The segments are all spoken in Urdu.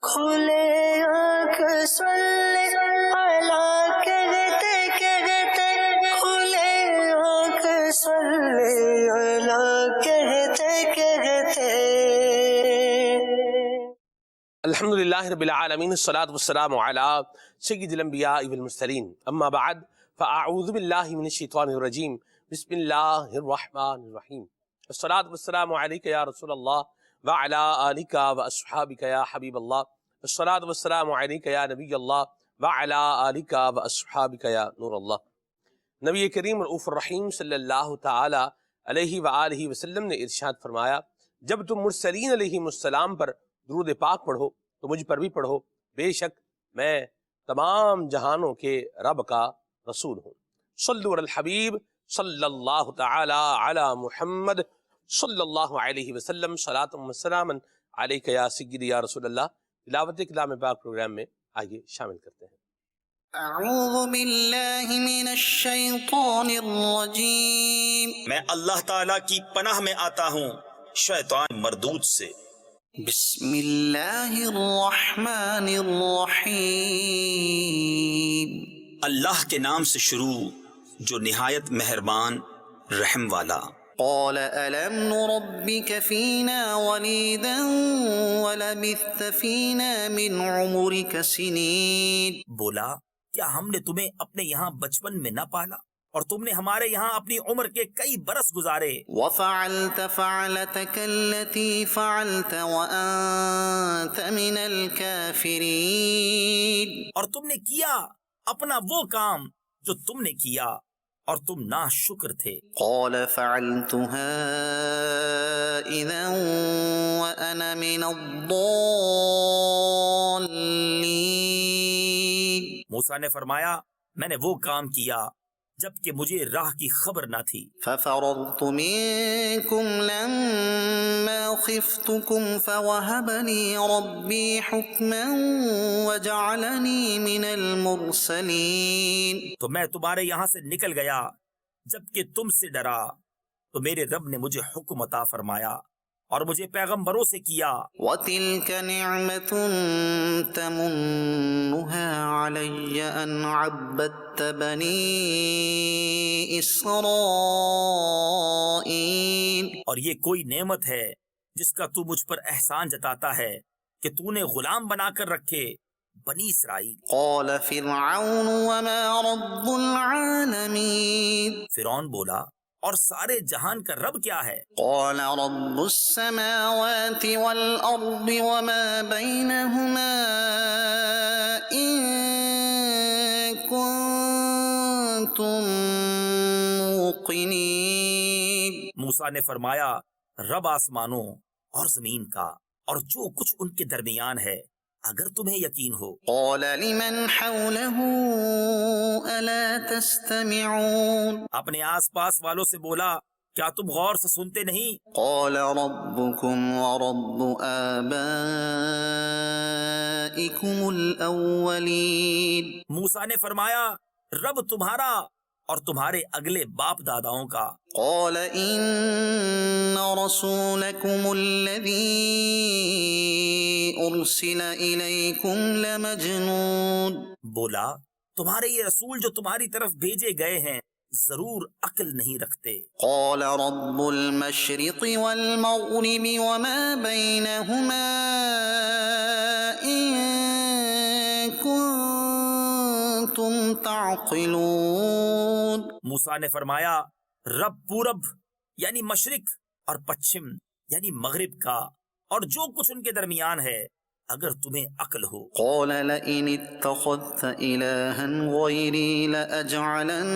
کھلے آنکھ سلے اعلیٰ کہتے کہتے، کھلے آنکھ سلے اعلیٰ کہتے کہتے۔ الحمد للہ رب العالمین، الصلاۃ والسلام علی سید الانبیاء والمرسلین، اما بعد فاعوذ باللہ من الشیطان الرجیم، بسم اللہ الرحمن الرحیم۔ الصلاۃ والسلام علیک یا رسول اللہ وعلی آلک واصحابک یا حبیب اللہ، الصلاۃ والسلام علیک یا نبی اللہ وعلی آلک واصحابک یا نور اللہ۔ نبی کریم رؤوف الرحیم صلی اللہ تعالی علیہ وآلہ وسلم نے ارشاد فرمایا، جب تم مرسلین علیہم السلام پر درود پاک پڑھو تو مجھ پر بھی پڑھو، بے شک میں تمام جہانوں کے رب کا رسول ہوں۔ صلو علی الحبیب صلی اللہ تعالی علی محمد صلی اللہ علیہ وسلم، صلاۃ و سلاما علیک یا سیدی یا رسول اللہ۔ تلاوت کلام پاک پروگرام میں آئیے شامل کرتے ہیں۔ اعوذ باللہ من الشیطان الرجیم، میں اللہ تعالیٰ کی پناہ میں آتا ہوں شیطان مردود سے۔ بسم اللہ الرحمن الرحیم، اللہ کے نام سے شروع جو نہایت مہربان رحم والا۔ قال ألم نربك فينا وليدا ولبثت فينا من عمرك سنين۔ بولا، کیا ہم نے تمہیں اپنے یہاں بچپن میں نہ پالا اور تم نے ہمارے یہاں اپنی عمر کے کئی برس گزارے؟ وفعلت فعلتك التي فعلت وأنت من الكافرين۔ اور تم نے کیا اپنا وہ کام جو تم نے کیا اور تم ناشکر تھے۔ قال فعلتها إذا وأنا من الضالين۔ موسیٰ نے فرمایا، میں نے وہ کام کیا جبکہ مجھے راہ کی خبر نہ تھی۔ ففررت منكم لما خفتكم فوهب لي ربي حكما وجعلني من المرسلين۔ تو میں تمہارے یہاں سے نکل گیا جبکہ تم سے ڈرا، تو میرے رب نے مجھے حکم عطا فرمایا اور مجھے پیغمبروں سے کیا۔ وتلك نعمة تمنها علي أن عبدت بني إسرائيل۔ اور یہ کوئی نعمت ہے جس کا تو مجھ پر احسان جتاتا ہے کہ تو نے غلام بنا کر رکھے بنی اسرائیل۔ قال فرعون وما رب العالمين۔ فرعون بولا، اور سارے جہان کا رب کیا ہے؟ قال رب السماوات والأرض وما بينهما إن كنتم موقنين۔ موسیٰ نے فرمایا، رب آسمانوں اور زمین کا اور جو کچھ ان کے درمیان ہے اگر تمہیں یقین ہو۔ قال لمن حوله ألا تستمعون۔ اپنے آس پاس والوں سے بولا، کیا تم غور سے سنتے نہیں؟ قال ربكم ورب آبائكم الأولين۔ موسیٰ نے فرمایا، رب تمہارا اور تمہارے اگلے باپ داداؤں کا۔ قال إن رسولكم الذي أرسل إليكم لمجنون۔ بولا، تمہارے یہ رسول جو تمہاری طرف بھیجے گئے ہیں ضرور عقل نہیں رکھتے۔ قال رب المشرق والمغرب وما بينهما إن كنتم تعقلون۔ موسیٰ نے فرمایا، رب پورب یعنی مشرق اور پچھم یعنی مغرب کا اور جو کچھ ان کے درمیان ہے اگر تمہیں عقل ہو۔ قال لئن اتخذت إلها غيري لأجعلنك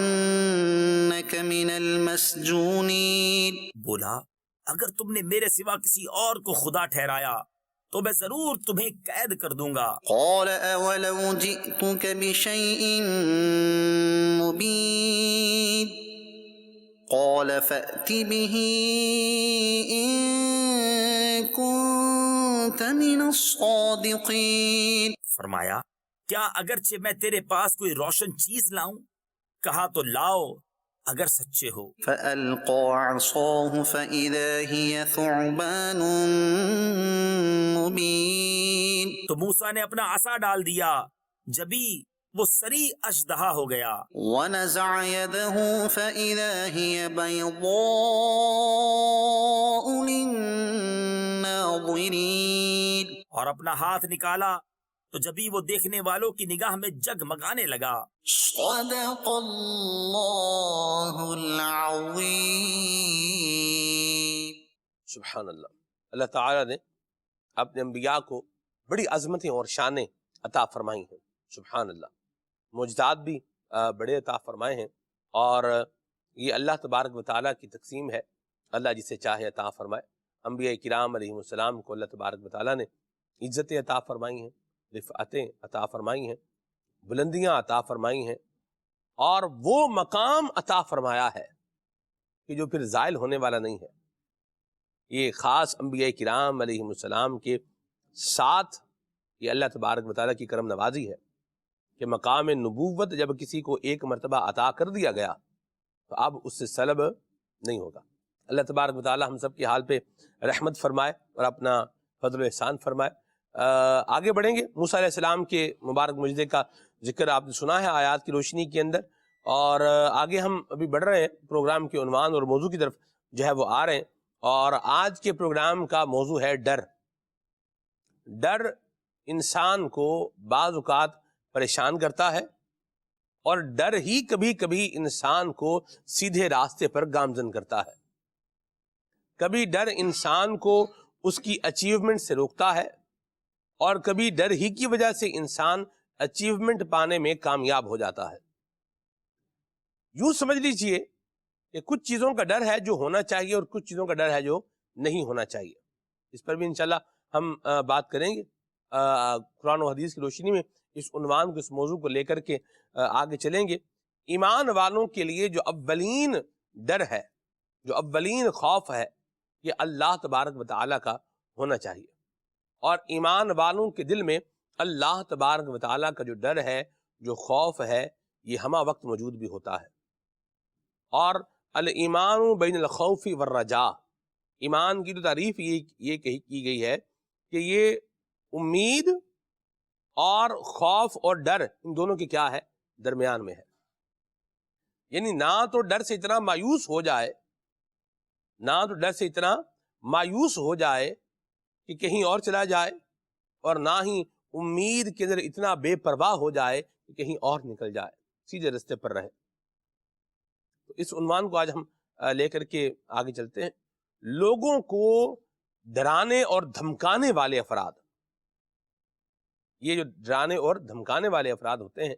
من المسجونين۔ بولا، اگر تم نے میرے سوا کسی اور کو خدا ٹھہرایا تو میں ضرور تمہیں قید کر دوں گا۔ قال أولو جئتك بشيء مبين قال فأت به إن كنت من الصادقين۔ فرمایا، کیا اگرچہ میں تیرے پاس کوئی روشن چیز لاؤں؟ کہا تو لاؤ اگر سچے ہو۔ فألقى عصاه فإذا هي ثعبان مبين تو موسیٰ نے اپنا عصا ڈال دیا، جبھی وہ سری اژدہا ہو گیا۔ ونزع يده فإذا هي بيضاء للناظرين اور اپنا ہاتھ نکالا تو جبھی وہ دیکھنے والوں کی نگاہ میں جگمگانے لگا۔ صدق اللہ العظیم۔ سبحان اللہ۔ اللہ تعالیٰ نے اپنے انبیاء کو بڑی عظمتیں اور شانیں عطا فرمائی ہیں۔ سبحان اللہ۔ معجزات بھی بڑے عطا فرمائے ہیں، اور یہ اللہ تبارک و تعالیٰ کی تقسیم ہے، اللہ جسے چاہے عطا فرمائے۔ انبیاء کرام علیہ السلام کو اللہ تبارک و تعالیٰ نے عزتیں عطا فرمائی ہیں، رفعتیں عطا فرمائی ہیں، بلندیاں عطا فرمائی ہیں، اور وہ مقام عطا فرمایا ہے کہ جو پھر زائل ہونے والا نہیں ہے۔ یہ خاص انبیاء کرام علیہ السلام کے ساتھ یہ اللہ تبارک و تعالیٰ کی کرم نوازی ہے کہ مقام نبوت جب کسی کو ایک مرتبہ عطا کر دیا گیا تو اب اس سے سلب نہیں ہوگا۔ اللہ تبارک و تعالیٰ ہم سب کے حال پہ رحمت فرمائے اور اپنا فضل و احسان فرمائے۔ آگے بڑھیں گے۔ موسیٰ علیہ السلام کے مبارک معجزے کا ذکر آپ نے سنا ہے آیات کی روشنی کے اندر، اور آگے ہم ابھی بڑھ رہے ہیں، پروگرام کے عنوان اور موضوع کی طرف جو ہے وہ آ رہے ہیں، اور آج کے پروگرام کا موضوع ہے ڈر۔ ڈر انسان کو بعض اوقات پریشان کرتا ہے، اور ڈر ہی کبھی کبھی انسان کو سیدھے راستے پر گامزن کرتا ہے۔ کبھی ڈر انسان کو اس کی اچیومنٹ سے روکتا ہے، اور کبھی ڈر ہی کی وجہ سے انسان اچیومنٹ پانے میں کامیاب ہو جاتا ہے۔ یوں سمجھ لیجئے کہ کچھ چیزوں کا ڈر ہے جو ہونا چاہیے، اور کچھ چیزوں کا ڈر ہے جو نہیں ہونا چاہیے۔ اس پر بھی انشاءاللہ ہم بات کریں گے۔ قرآن و حدیث کی روشنی میں اس عنوان کو، اس موضوع کو لے کر کے آگے چلیں گے۔ ایمان والوں کے لیے جو اولین ڈر ہے، جو اولین خوف ہے، یہ اللہ تبارک و تعالیٰ کا ہونا چاہیے، اور ایمان والوں کے دل میں اللہ تبارک و تعالیٰ کا جو ڈر ہے، جو خوف ہے، یہ ہمہ وقت موجود بھی ہوتا ہے۔ اور الایمان بین الخوف والرجاء، ایمان کی تو تعریف یہ کی گئی ہے کہ یہ امید اور خوف اور ڈر ان دونوں کے کیا ہے؟ درمیان میں ہے۔ یعنی نہ تو ڈر سے اتنا مایوس ہو جائے، کہ کہیں اور چلا جائے، اور نہ ہی امید کے اندر اتنا بے پرواہ ہو جائے کہ کہیں اور نکل جائے، سیدھے رستے پر رہے۔ تو اس عنوان کو آج ہم لے کر کے آگے چلتے ہیں۔ لوگوں کو ڈرانے اور دھمکانے والے افراد، یہ جو ڈرانے اور دھمکانے والے افراد ہوتے ہیں،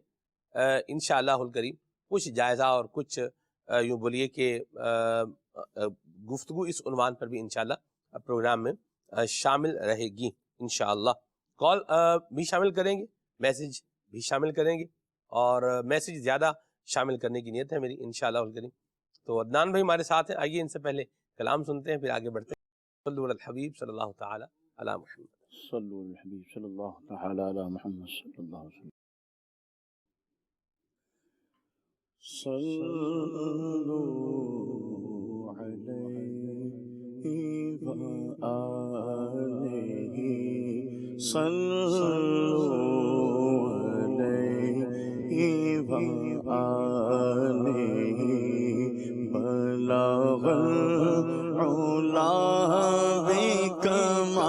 انشاءاللہ الکریم کچھ جائزہ اور کچھ یوں بولیے کہ گفتگو اس عنوان پر بھی انشاءاللہ پروگرام میں شامل رہے گی انشاءاللہ۔ کال بھی شامل کریں گے، میسج بھی شامل کریں گے، اور میسج زیادہ شامل کرنے کی نیت ہے میری انشاءاللہ الکریم۔ تو عدنان بھائی ہمارے ساتھ ہیں، آئیے ان سے پہلے کلام سنتے ہیں، پھر آگے بڑھتے ہیں۔ صلو علی الحبیب صلی اللہ تعالی علی محمد۔ صلو علی الحبیب صلی اللہ تعالی علی محمد صلی اللہ علیہ وسلم۔ صلو علیہ وآلہ، صلو علیہ وآلہ، بلغ العلا بکمالہ،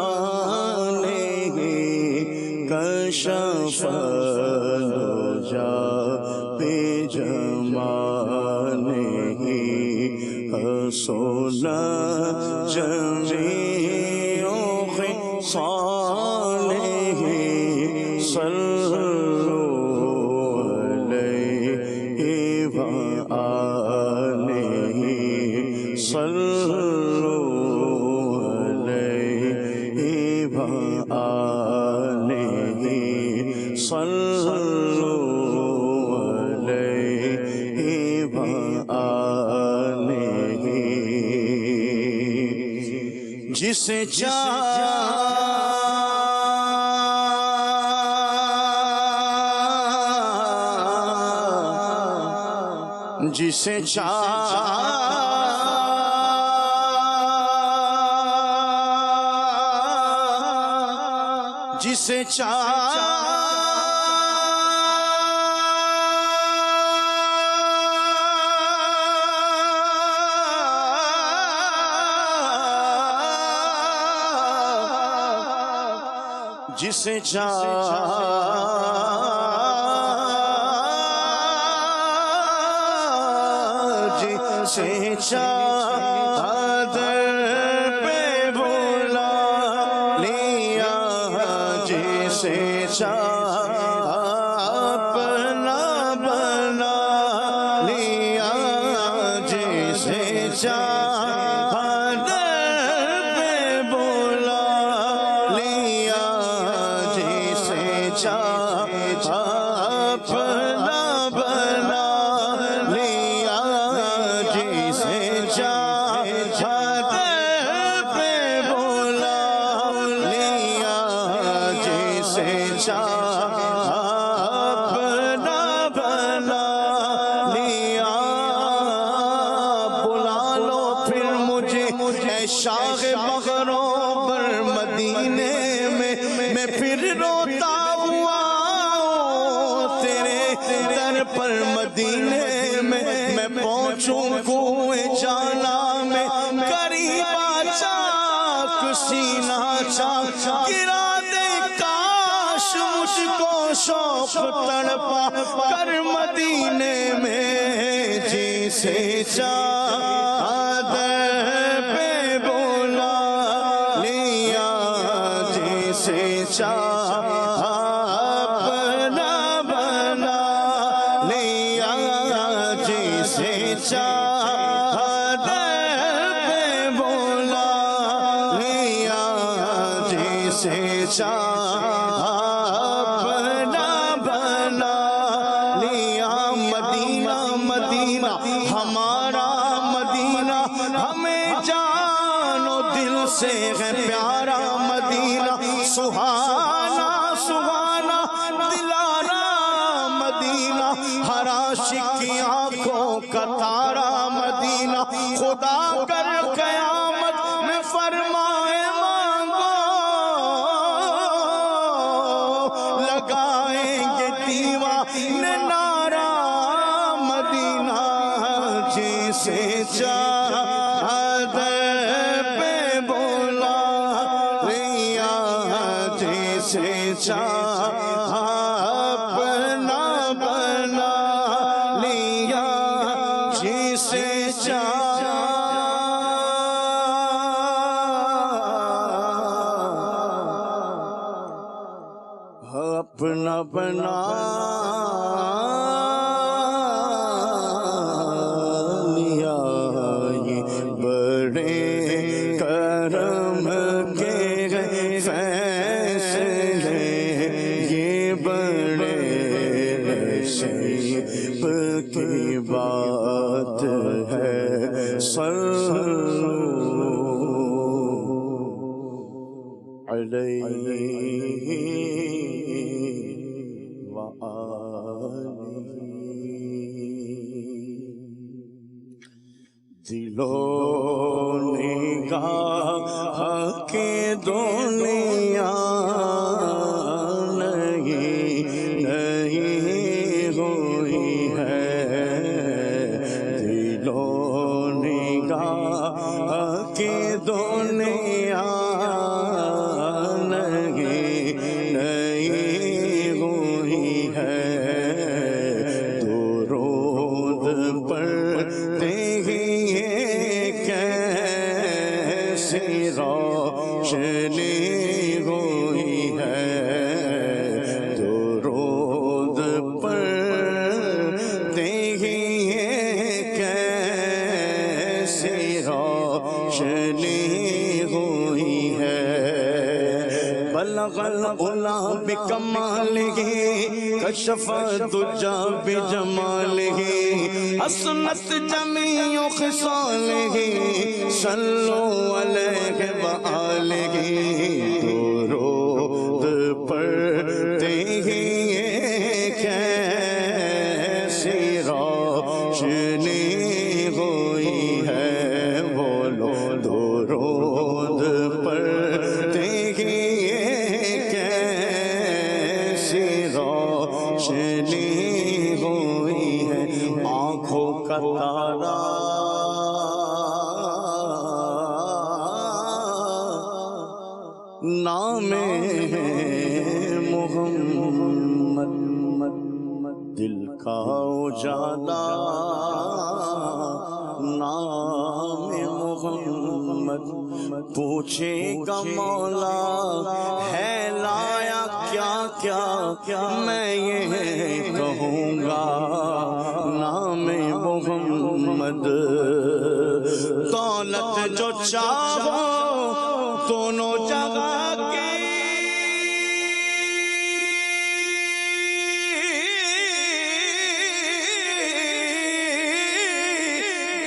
کشف الدجی بجمالہ، حسن جمیع خصالہ، صلو علیہ وآلہ، صلو علیہ وآلہ، صلو علیہ وآلہ، جسے جسے چاہ جسے جسے چادر پہ بلا لیا جسے اپنا بنا لیا جسے چادر پہ بلا لیا جسے اپنا بنا لیا جسے چادر پہ بلا لیا جسے اپنا بنا لیا بلا لو پھر مجھے اے شاہ مغرب پر مدینے میں پھر روتا ہوا تیرے در پر مدینے میں پہنچوں کوئے جانا میں قریبا چاک سینہ چاک گرا دے کاش مجھ کو شوق تڑپا کر مدینے میں جسے چادر پہ بولا لیا جسے اپنا بنا لیا جسے چادر پہ بولا لیا جسے اپنا بنا لیا مدینہ مدینہ ہمارا مدینہ ہمیں جان و دل سے ہے پیارا مدینہ سہانا سہانا دلارا مدینہ ہر عاشق کی آنکھوں کا تارا مدینہ خدا کر قیامت میں فرمائے مانگو لگائیں گے دیوانے نعرہ مدینہ جسے چادر پہ بولا لیا جسے اپنا بنا لیا جسے اپنا بنا لیا یہ بڑے کرم کے فیصلے یہ بڑے نصیب کی بات ہے صلو علیہ دلو نگاہ کے دنیا نہیں ہوئی ہے دلو نگاہ کے دنیا نہیں ہوئی ہے درود پڑھتے ہی کیسی روشنی ہوئی ہے درود پڑھتے ہی کیسی روشنی ہوئی ہے بلغ العلا بکمالہ کشف الدجی بجمالہ حسنت جمیع خصالہ صلو علیہ وآلہ درود پڑھتے ہی کیسی روشنی روشنی ہوئی ہے آنکھوں کا تارا نام محمد دل کا اجالا نام محمد پوچھے گا مولا ہے لایا کیا کیا میں یہ کہوں گا نام محمد دولت جو چاہو دونوں جگہ کی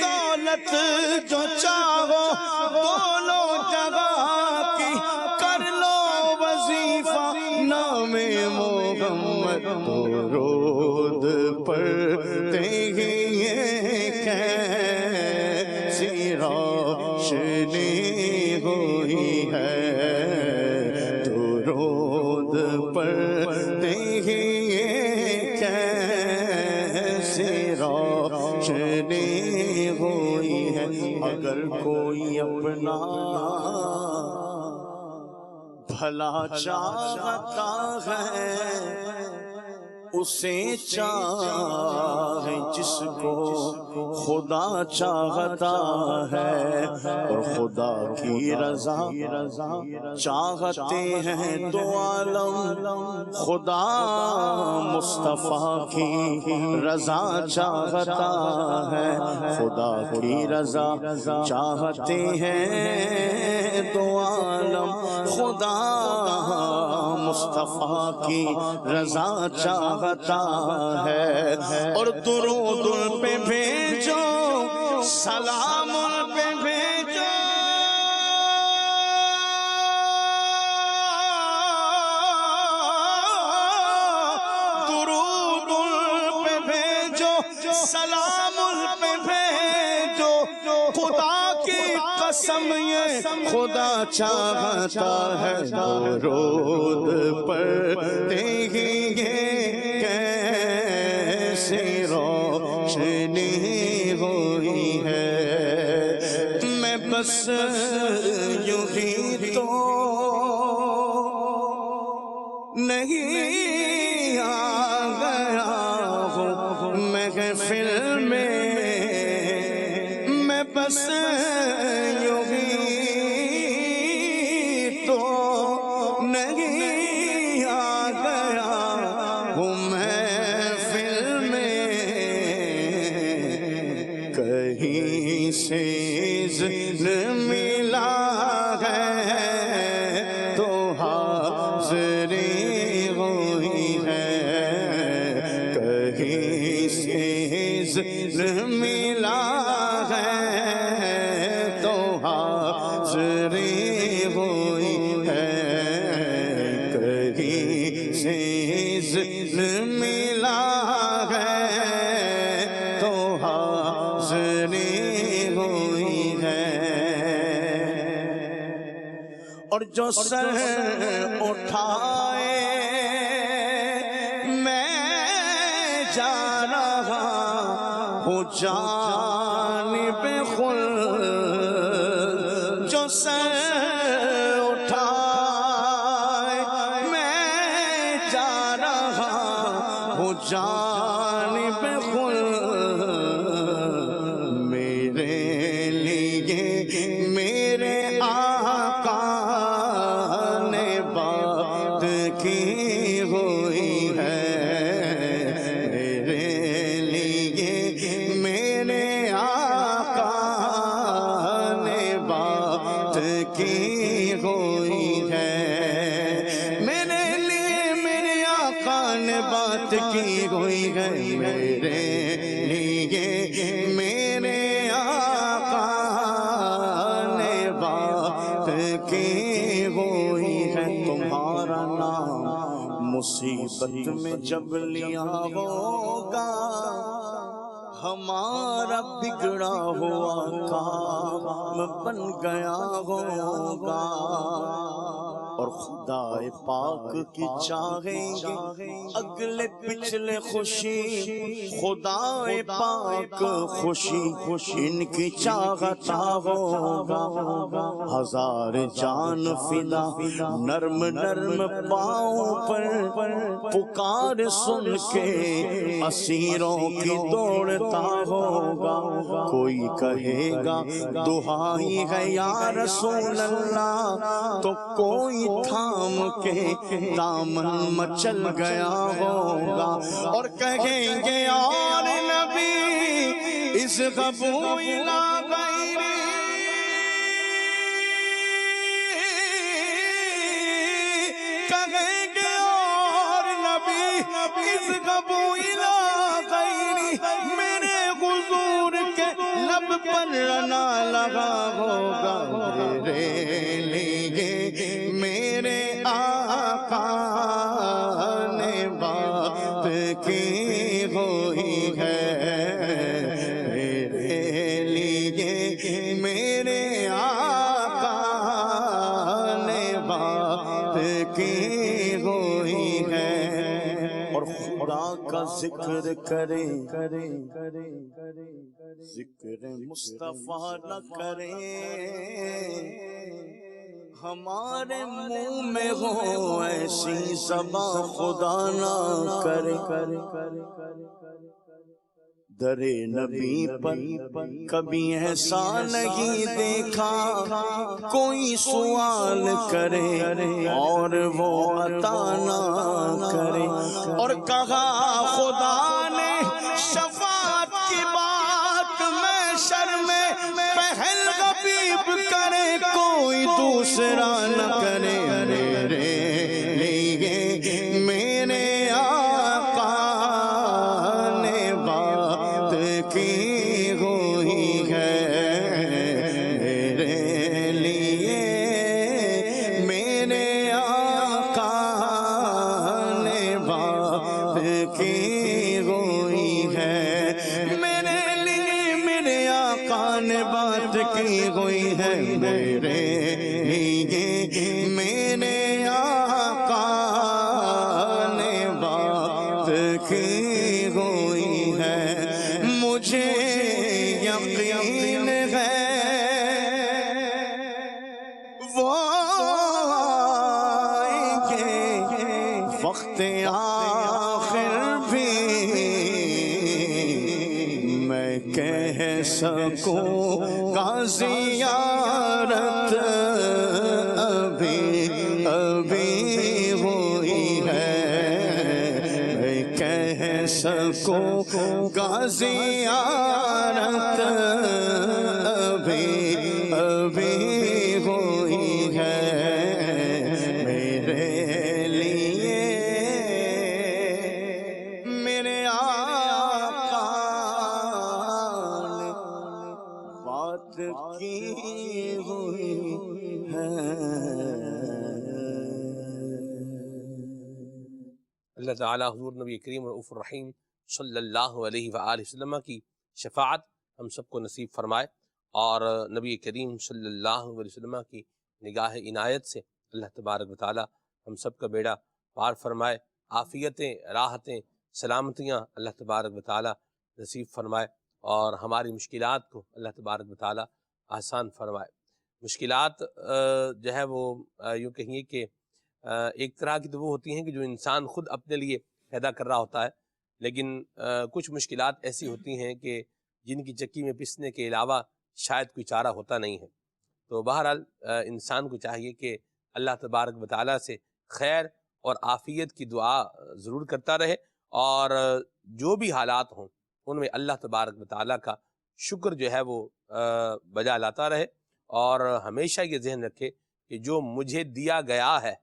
دولت جو چاہو دونوں جگہ کی کر لو وظیفہ نام محمد درود پڑھتے ہی یہ کیسی روشنی ہوئی ہے درود پڑھتے ہی یہ کیسی روشنی ہوئی ہے اگر کوئی اپنا بھلا چاہتا ہے اسے چاہے جس کو خدا چاہتا ہے اور خدا کی رضا چاہتے ہیں دو عالم خدا مصطفیٰ کی رضا چاہتا ہے خدا کی رضا چاہتے ہیں دو عالم خدا مصطفیٰ کی رضا چاہتا ہے اور درود پہ بھیجو سلام پہ بھیجو درود پہ بھیجو سلام پہ بھیجو خدا کی قسم یہ خدا چاہتا ہے درود پڑھتے ہی یہ کیسی روشنی ہوئی ہے میں بس یوں ہی تو نہیں آ گیا ہوں محفل میں میں بس یوں ہی تو نہیں آ گیا ہوں محفل میں کہیں سے اذن ملا ہے تو حاضری ہوئی ہے کہیں سے اذن ملا ہے تو حاضری ہوئی ہے کہیں سے اذن ملا ہے تو حاضری ہوئی ہے اور جو سر اٹھائے میں جا رہا ہوں جانب خلد جو سر اٹھائے میں جا رہا ہوں جانب خلد میرے لیے میرے آقا نے بات کی ہوئی ہے میرے لیے میرے آقا نے بات کی ہوئی ہے میرے لیے میرے آقا نے بات کی ہوئی ہے میرے لیے میرے آقا نے بات کی ہوئی ہے تمہارا نام مصیبت میں جب لیا ہوگا ہمارا بگڑا ہوا کام بن گیا ہوگا اور خدا پاک کی چاہیں گے اگلے پچھلے خوشی، خدا پاک خوشی ان کی چاہتا ہوگا، ہزار جان فدا نرم نرم پاؤں پر پکار سن کے اسیروں کی دوڑتا ہوگا، کوئی کہے گا دہائی ہے یا رسول اللہ، تو کوئی تھام کے دامن مچل گیا ہوگا، اور کہیں گے اور نبی اس قبول لا غیری، کہیں گے اور نبی اس قبول لا غیری، میرے حضور کے لب پر رنا لگا ہوگا، میرے لیے میرے آقا نے بات کی ہوئی ہے، میرے لیے میرے آقا نے بات کی ہوئی ہے، اور خدا کا ذکر کریں ذکر مصطفیٰ نہ کریں، ہمارے منہ میں ہو ایسی زبان خدا نہ کرے، در نبی پر کبھی ایسا نہیں دیکھا کوئی سوال کرے اور وہ عطا نہ کرے، اور کہا خدا نے شفاعت کی بات محشر میں پہل غبیب کرے، کوئی دوسرا نہ کرے، میرے لیے میرے آقا نے بات کی ہوئی ہے، میرے لیے میرے آقا نے بات کی ہوئی ہے، میرے لیے میرے آقا نے بات کی ہوئی ہے، میرے لیے میرے آقا نے بات کی ہوئی ہے، مجھے یقین ہے وہ آئیں گے وقت آخر بھی، میں کہہ سکوں کا زیارت ابھی ہوئی ہے، میں کہہ سکوں کا زیارت ابھی ہوئی ہے، میرے لیے میرے آقا نے بات کی ہوئی ہے۔ اللہ تعالیٰ حضور نبی کریم رؤوف الرحیم صلی اللہ علیہ وآلہ وسلم کی شفاعت ہم سب کو نصیب فرمائے، اور نبی کریم صلی اللہ علیہ وسلم کی نگاہ عنایت سے اللہ تبارک و تعالیٰ ہم سب کا بیڑا پار فرمائے، عافیتیں، راحتیں، سلامتیاں اللہ تبارک و تعالیٰ نصیب فرمائے، اور ہماری مشکلات کو اللہ تبارک و تعالیٰ آسان فرمائے۔ مشکلات جو ہے وہ یوں کہیے کہ ایک طرح کی تو وہ ہوتی ہیں کہ جو انسان خود اپنے لیے پیدا کر رہا ہوتا ہے، لیکن کچھ مشکلات ایسی ہوتی ہیں کہ جن کی چکی میں پسنے کے علاوہ شاید کوئی چارہ ہوتا نہیں ہے۔ تو بہرحال انسان کو چاہیے کہ اللہ تبارک و تعالیٰ سے خیر اور عافیت کی دعا ضرور کرتا رہے، اور جو بھی حالات ہوں ان میں اللہ تبارک و تعالیٰ کا شکر جو ہے وہ بجا لاتا رہے، اور ہمیشہ یہ ذہن رکھے کہ جو مجھے دیا گیا ہے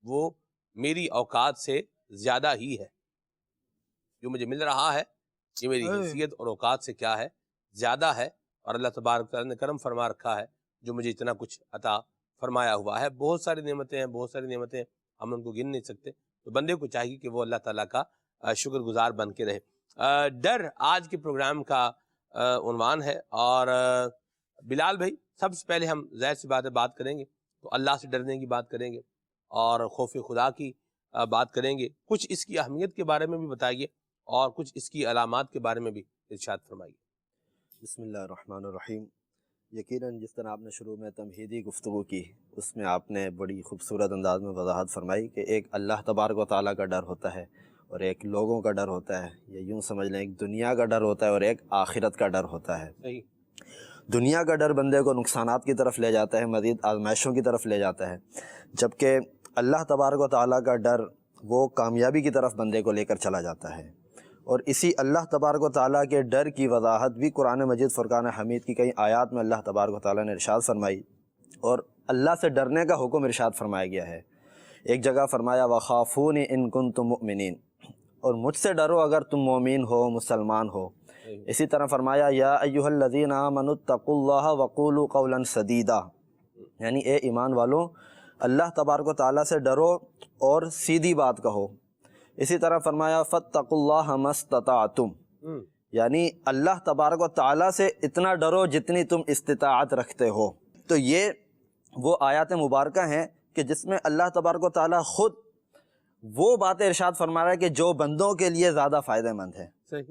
وہ میری اوقات سے زیادہ ہی ہے، جو مجھے مل رہا ہے یہ میری حیثیت اور اوقات سے کیا ہے، زیادہ ہے، اور اللہ تبارک و تعالیٰ نے کرم فرما رکھا ہے جو مجھے اتنا کچھ عطا فرمایا ہوا ہے۔ بہت ساری نعمتیں ہیں، بہت ساری نعمتیں ہم ان کو گن نہیں سکتے، تو بندے کو چاہیے کہ وہ اللہ تعالیٰ کا شکر گزار بن کے رہے۔ ڈر آج کے پروگرام کا عنوان ہے، اور بلال بھائی سب سے پہلے ہم ظاہر سی بات کریں گے تو اللہ سے ڈرنے کی بات کریں گے، اور خوف خدا کی بات کریں گے. کچھ اس کی اہمیت کے بارے میں بھی بتائیے اور کچھ اس کی علامات کے بارے میں بھی ارشاد فرمائیے. بسم اللہ الرحمن الرحیم. یقیناً جس طرح آپ نے شروع میں تمہیدی گفتگو کی اس میں آپ نے بڑی خوبصورت انداز میں وضاحت فرمائی کہ ایک اللہ تبارک و تعالیٰ کا ڈر ہوتا ہے اور ایک لوگوں کا ڈر ہوتا ہے، یا یوں سمجھ لیں ایک دنیا کا ڈر ہوتا ہے اور ایک آخرت کا ڈر ہوتا ہے. صحیح. دنیا کا ڈر بندے کو نقصانات کی طرف لے جاتا ہے، مزید آزمائشوں کی طرف لے جاتا ہے، جبکہ اللہ تبارک و تعالیٰ کا ڈر وہ کامیابی کی طرف بندے کو لے کر چلا جاتا ہے. اور اسی اللہ تبارک و تعالیٰ کے ڈر کی وضاحت بھی قرآن مجید فرقان حمید کی کئی آیات میں اللہ تبارک و تعالیٰ نے ارشاد فرمائی، اور اللہ سے ڈرنے کا حکم ارشاد فرمایا گیا ہے. ایک جگہ فرمایا وَخَافُونِ إِن كُنتُم مُؤْمِنِينَ، اور مجھ سے ڈرو اگر تم مومن ہو، مسلمان ہو. اسی طرح فرمایا یا ایھا الذین آمنوا اتقوا اللہ وقولوا قولا سدیدا، یعنی اے ایمان والوں اللہ تبارک و تعالیٰ سے ڈرو اور سیدھی بات کہو. اسی طرح فرمایا فاتقوا اللہ ما استطعتم، یعنی اللہ تبارک و تعالیٰ سے اتنا ڈرو جتنی تم استطاعت رکھتے ہو. تو یہ وہ آیات مبارکہ ہیں کہ جس میں اللہ تبارک و تعالیٰ خود وہ باتیں ارشاد فرما رہا ہے کہ جو بندوں کے لیے زیادہ فائدہ مند ہے.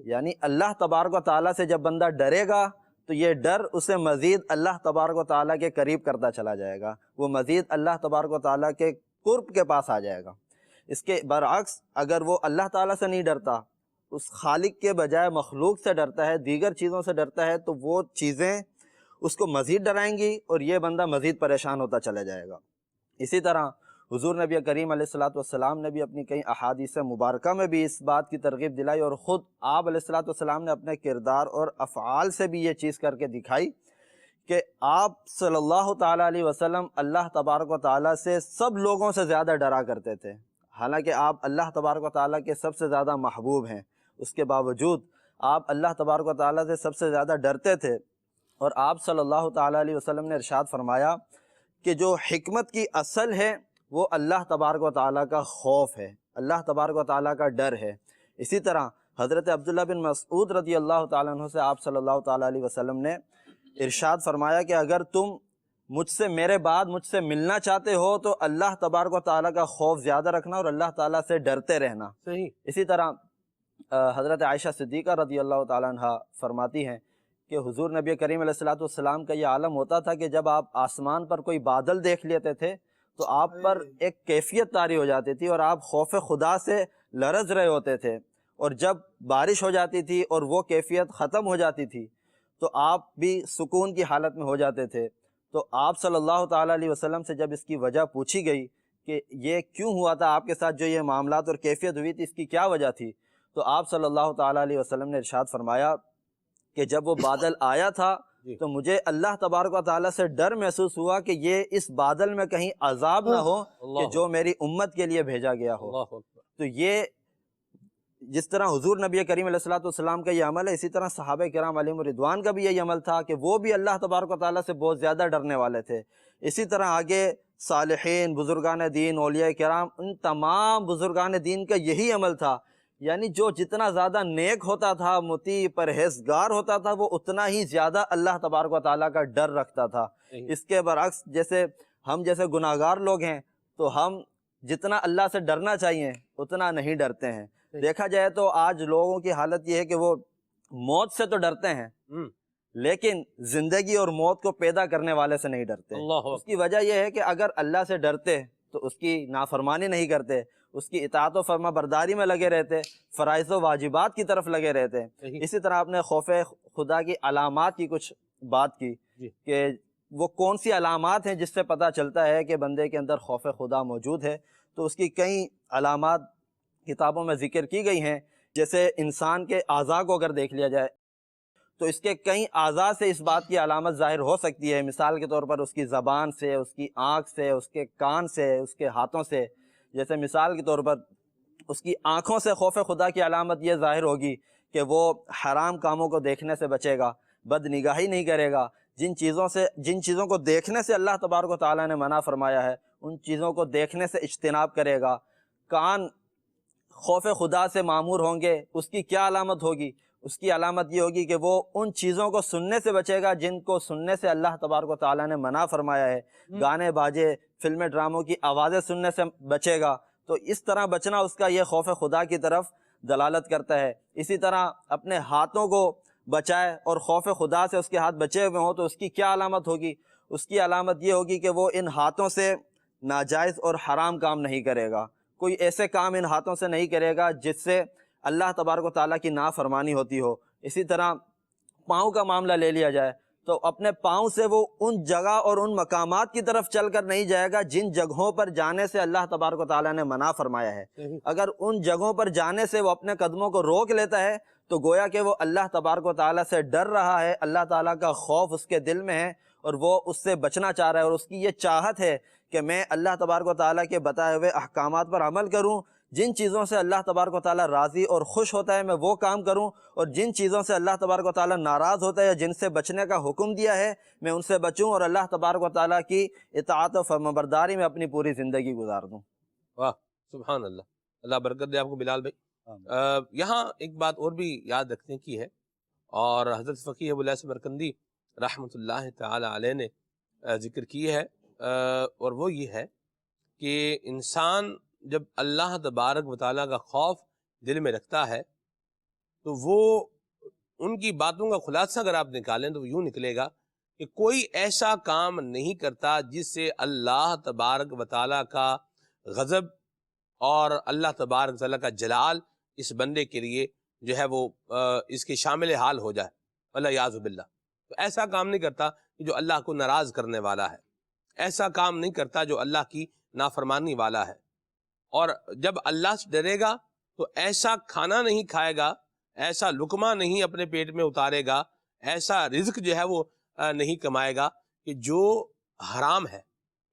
یعنی اللہ تبارک و تعالیٰ سے جب بندہ ڈرے گا تو یہ ڈر اسے مزید اللہ تبارک و تعالیٰ کے قریب کرتا چلا جائے گا، وہ مزید اللہ تبارک و تعالیٰ کے قرب کے پاس آ جائے گا. اس کے برعکس اگر وہ اللہ تعالیٰ سے نہیں ڈرتا، اس خالق کے بجائے مخلوق سے ڈرتا ہے، دیگر چیزوں سے ڈرتا ہے، تو وہ چیزیں اس کو مزید ڈرائیں گی اور یہ بندہ مزید پریشان ہوتا چلا جائے گا. اسی طرح حضور نبی کریم علیہ الصلوۃ والسلام نے بھی اپنی کئی احادیث مبارکہ میں بھی اس بات کی ترغیب دلائی، اور خود آپ علیہ الصلوۃ والسلام نے اپنے کردار اور افعال سے بھی یہ چیز کر کے دکھائی کہ آپ صلی اللہ تعالیٰ علیہ وسلم اللہ تبارک و تعالیٰ سے سب لوگوں سے زیادہ ڈرا کرتے تھے. حالانکہ آپ اللہ تبارک و تعالیٰ کے سب سے زیادہ محبوب ہیں، اس کے باوجود آپ اللہ تبارک و تعالیٰ سے سب سے زیادہ ڈرتے تھے. اور آپ صلی اللہ تعالیٰ علیہ وسلم نے ارشاد فرمایا کہ جو حکمت کی اصل ہے وہ اللہ تبارک و تعالیٰ کا خوف ہے، اللہ تبارک و تعالیٰ کا ڈر ہے. اسی طرح حضرت عبداللہ بن مسعود رضی اللہ تعالیٰ عنہ سے آپ صلی اللہ تعالیٰ علیہ وسلم نے ارشاد فرمایا کہ اگر تم مجھ سے میرے بعد مجھ سے ملنا چاہتے ہو تو اللہ تبارک و تعالیٰ کا خوف زیادہ رکھنا اور اللہ تعالیٰ سے ڈرتے رہنا. صحیح. اسی طرح حضرت عائشہ صدیقہ رضی اللہ تعالیٰ عنہ فرماتی ہیں کہ حضور نبی کریم علیہ الصلوۃ والسلام کا یہ عالم ہوتا تھا کہ جب آپ آسمان پر کوئی بادل دیکھ لیتے تھے تو آپ پر ایک کیفیت طاری ہو جاتی تھی اور آپ خوف خدا سے لرز رہے ہوتے تھے، اور جب بارش ہو جاتی تھی اور وہ کیفیت ختم ہو جاتی تھی تو آپ بھی سکون کی حالت میں ہو جاتے تھے. تو آپ صلی اللہ تعالیٰ علیہ وسلم سے جب اس کی وجہ پوچھی گئی کہ یہ کیوں ہوا تھا آپ کے ساتھ، جو یہ معاملات اور کیفیت ہوئی تھی اس کی کیا وجہ تھی، تو آپ صلی اللہ تعالیٰ علیہ وسلم نے ارشاد فرمایا کہ جب وہ بادل آیا تھا تو مجھے اللہ تبارک و تعالیٰ سے ڈر محسوس ہوا کہ یہ اس بادل میں کہیں عذاب نہ ہو کہ جو میری امت کے لیے بھیجا گیا ہو. تو یہ جس طرح حضور نبی کریم علیہ الصلوۃ والسلام کا یہ عمل ہے، اسی طرح صحابہ کرام علیہم رضوان کا بھی یہی عمل تھا کہ وہ بھی اللہ تبارک و تعالیٰ سے بہت زیادہ ڈرنے والے تھے. اسی طرح آگے صالحین، بزرگان دین، اولیاء کرام، ان تمام بزرگان دین کا یہی عمل تھا. یعنی جو جتنا زیادہ نیک ہوتا تھا، مطیع پرہیزگار ہوتا تھا، وہ اتنا ہی زیادہ اللہ تبارک و تعالیٰ کا ڈر رکھتا تھا. اس کے برعکس جیسے ہم جیسے گناہگار لوگ ہیں تو ہم جتنا اللہ سے ڈرنا چاہیے اتنا نہیں ڈرتے ہیں. دیکھا جائے تو آج لوگوں کی حالت یہ ہے کہ وہ موت سے تو ڈرتے ہیں لیکن زندگی اور موت کو پیدا کرنے والے سے نہیں ڈرتے. اس کی وجہ یہ ہے کہ اگر اللہ سے ڈرتے تو اس کی نافرمانی نہیں کرتے، اس کی اطاعت و فرما برداری میں لگے رہتے، فرائض و واجبات کی طرف لگے رہتے. اسی طرح آپ نے خوف خدا کی علامات کی کچھ بات کی کہ وہ کون سی علامات ہیں جس سے پتہ چلتا ہے کہ بندے کے اندر خوف خدا موجود ہے. تو اس کی کئی علامات کتابوں میں ذکر کی گئی ہیں. جیسے انسان کے اعضاء کو اگر دیکھ لیا جائے تو اس کے کئی اعضاء سے اس بات کی علامت ظاہر ہو سکتی ہے. مثال کے طور پر اس کی زبان سے، اس کی آنکھ سے، اس کے کان سے، اس کے ہاتھوں سے. جیسے مثال کے طور پر اس کی آنکھوں سے خوف خدا کی علامت یہ ظاہر ہوگی کہ وہ حرام کاموں کو دیکھنے سے بچے گا، بد نگاہی نہیں کرے گا. جن چیزوں کو دیکھنے سے اللہ تبارک و تعالیٰ نے منع فرمایا ہے ان چیزوں کو دیکھنے سے اجتناب کرے گا. کان خوف خدا سے معمور ہوں گے، اس کی کیا علامت ہوگی؟ اس کی علامت یہ ہوگی کہ وہ ان چیزوں کو سننے سے بچے گا جن کو سننے سے اللہ تبارک و تعالیٰ نے منع فرمایا ہے، گانے باجے فلمیں ڈراموں کی آوازیں سننے سے بچے گا۔ تو اس طرح بچنا اس کا یہ خوف خدا کی طرف دلالت کرتا ہے۔ اسی طرح اپنے ہاتھوں کو بچائے اور خوف خدا سے اس کے ہاتھ بچے ہوئے ہوں تو اس کی کیا علامت ہوگی؟ اس کی علامت یہ ہوگی کہ وہ ان ہاتھوں سے ناجائز اور حرام کام نہیں کرے گا، کوئی ایسے کام ان ہاتھوں سے نہیں کرے گا جس سے اللہ تبارک و تعالیٰ کی نافرمانی ہوتی ہو۔ اسی طرح پاؤں کا معاملہ لے لیا جائے تو اپنے پاؤں سے وہ ان جگہ اور ان مقامات کی طرف چل کر نہیں جائے گا جن جگہوں پر جانے سے اللہ تبارک و تعالیٰ نے منع فرمایا ہے۔ اگر ان جگہوں پر جانے سے وہ اپنے قدموں کو روک لیتا ہے تو گویا کہ وہ اللہ تبارک و تعالیٰ سے ڈر رہا ہے، اللہ تعالیٰ کا خوف اس کے دل میں ہے اور وہ اس سے بچنا چاہ رہا ہے، اور اس کی یہ چاہت ہے کہ میں اللہ تبارک و تعالیٰ کے بتائے ہوئے احکامات پر عمل کروں، جن چیزوں سے اللہ تبارک و تعالیٰ راضی اور خوش ہوتا ہے میں وہ کام کروں، اور جن چیزوں سے اللہ تبارک و تعالیٰ ناراض ہوتا ہے یا جن سے بچنے کا حکم دیا ہے میں ان سے بچوں اور اللہ تبارک و تعالیٰ کی اطاعت و فرمانبرداری میں اپنی پوری زندگی گزار دوں۔ واہ سبحان اللہ، اللہ برکت دے آپ کو بلال بھائی۔ یہاں ایک بات اور بھی یاد رکھنے کی ہے، اور حضرت فقیہ ابو الیاس سمرقندی رحمۃ اللہ تعالی علیہ نے ذکر کی ہے، اور وہ یہ ہے کہ انسان جب اللہ تبارک و تعالیٰ کا خوف دل میں رکھتا ہے تو وہ ان کی باتوں کا خلاصہ اگر آپ نکالیں تو وہ یوں نکلے گا کہ کوئی ایسا کام نہیں کرتا جس سے اللہ تبارک و تعالیٰ کا غضب اور اللہ تبارک و تعالیٰ کا جلال اس بندے کے لیے جو ہے وہ اس کے شامل حال ہو جائے، والعیاذ باللہ۔ تو ایسا کام نہیں کرتا کہ جو اللہ کو ناراض کرنے والا ہے، ایسا کام نہیں کرتا جو اللہ کی نافرمانی والا ہے، اور جب اللہ سے ڈرے گا تو ایسا کھانا نہیں کھائے گا، ایسا لقمہ نہیں اپنے پیٹ میں اتارے گا، ایسا رزق جو ہے وہ نہیں کمائے گا کہ جو حرام ہے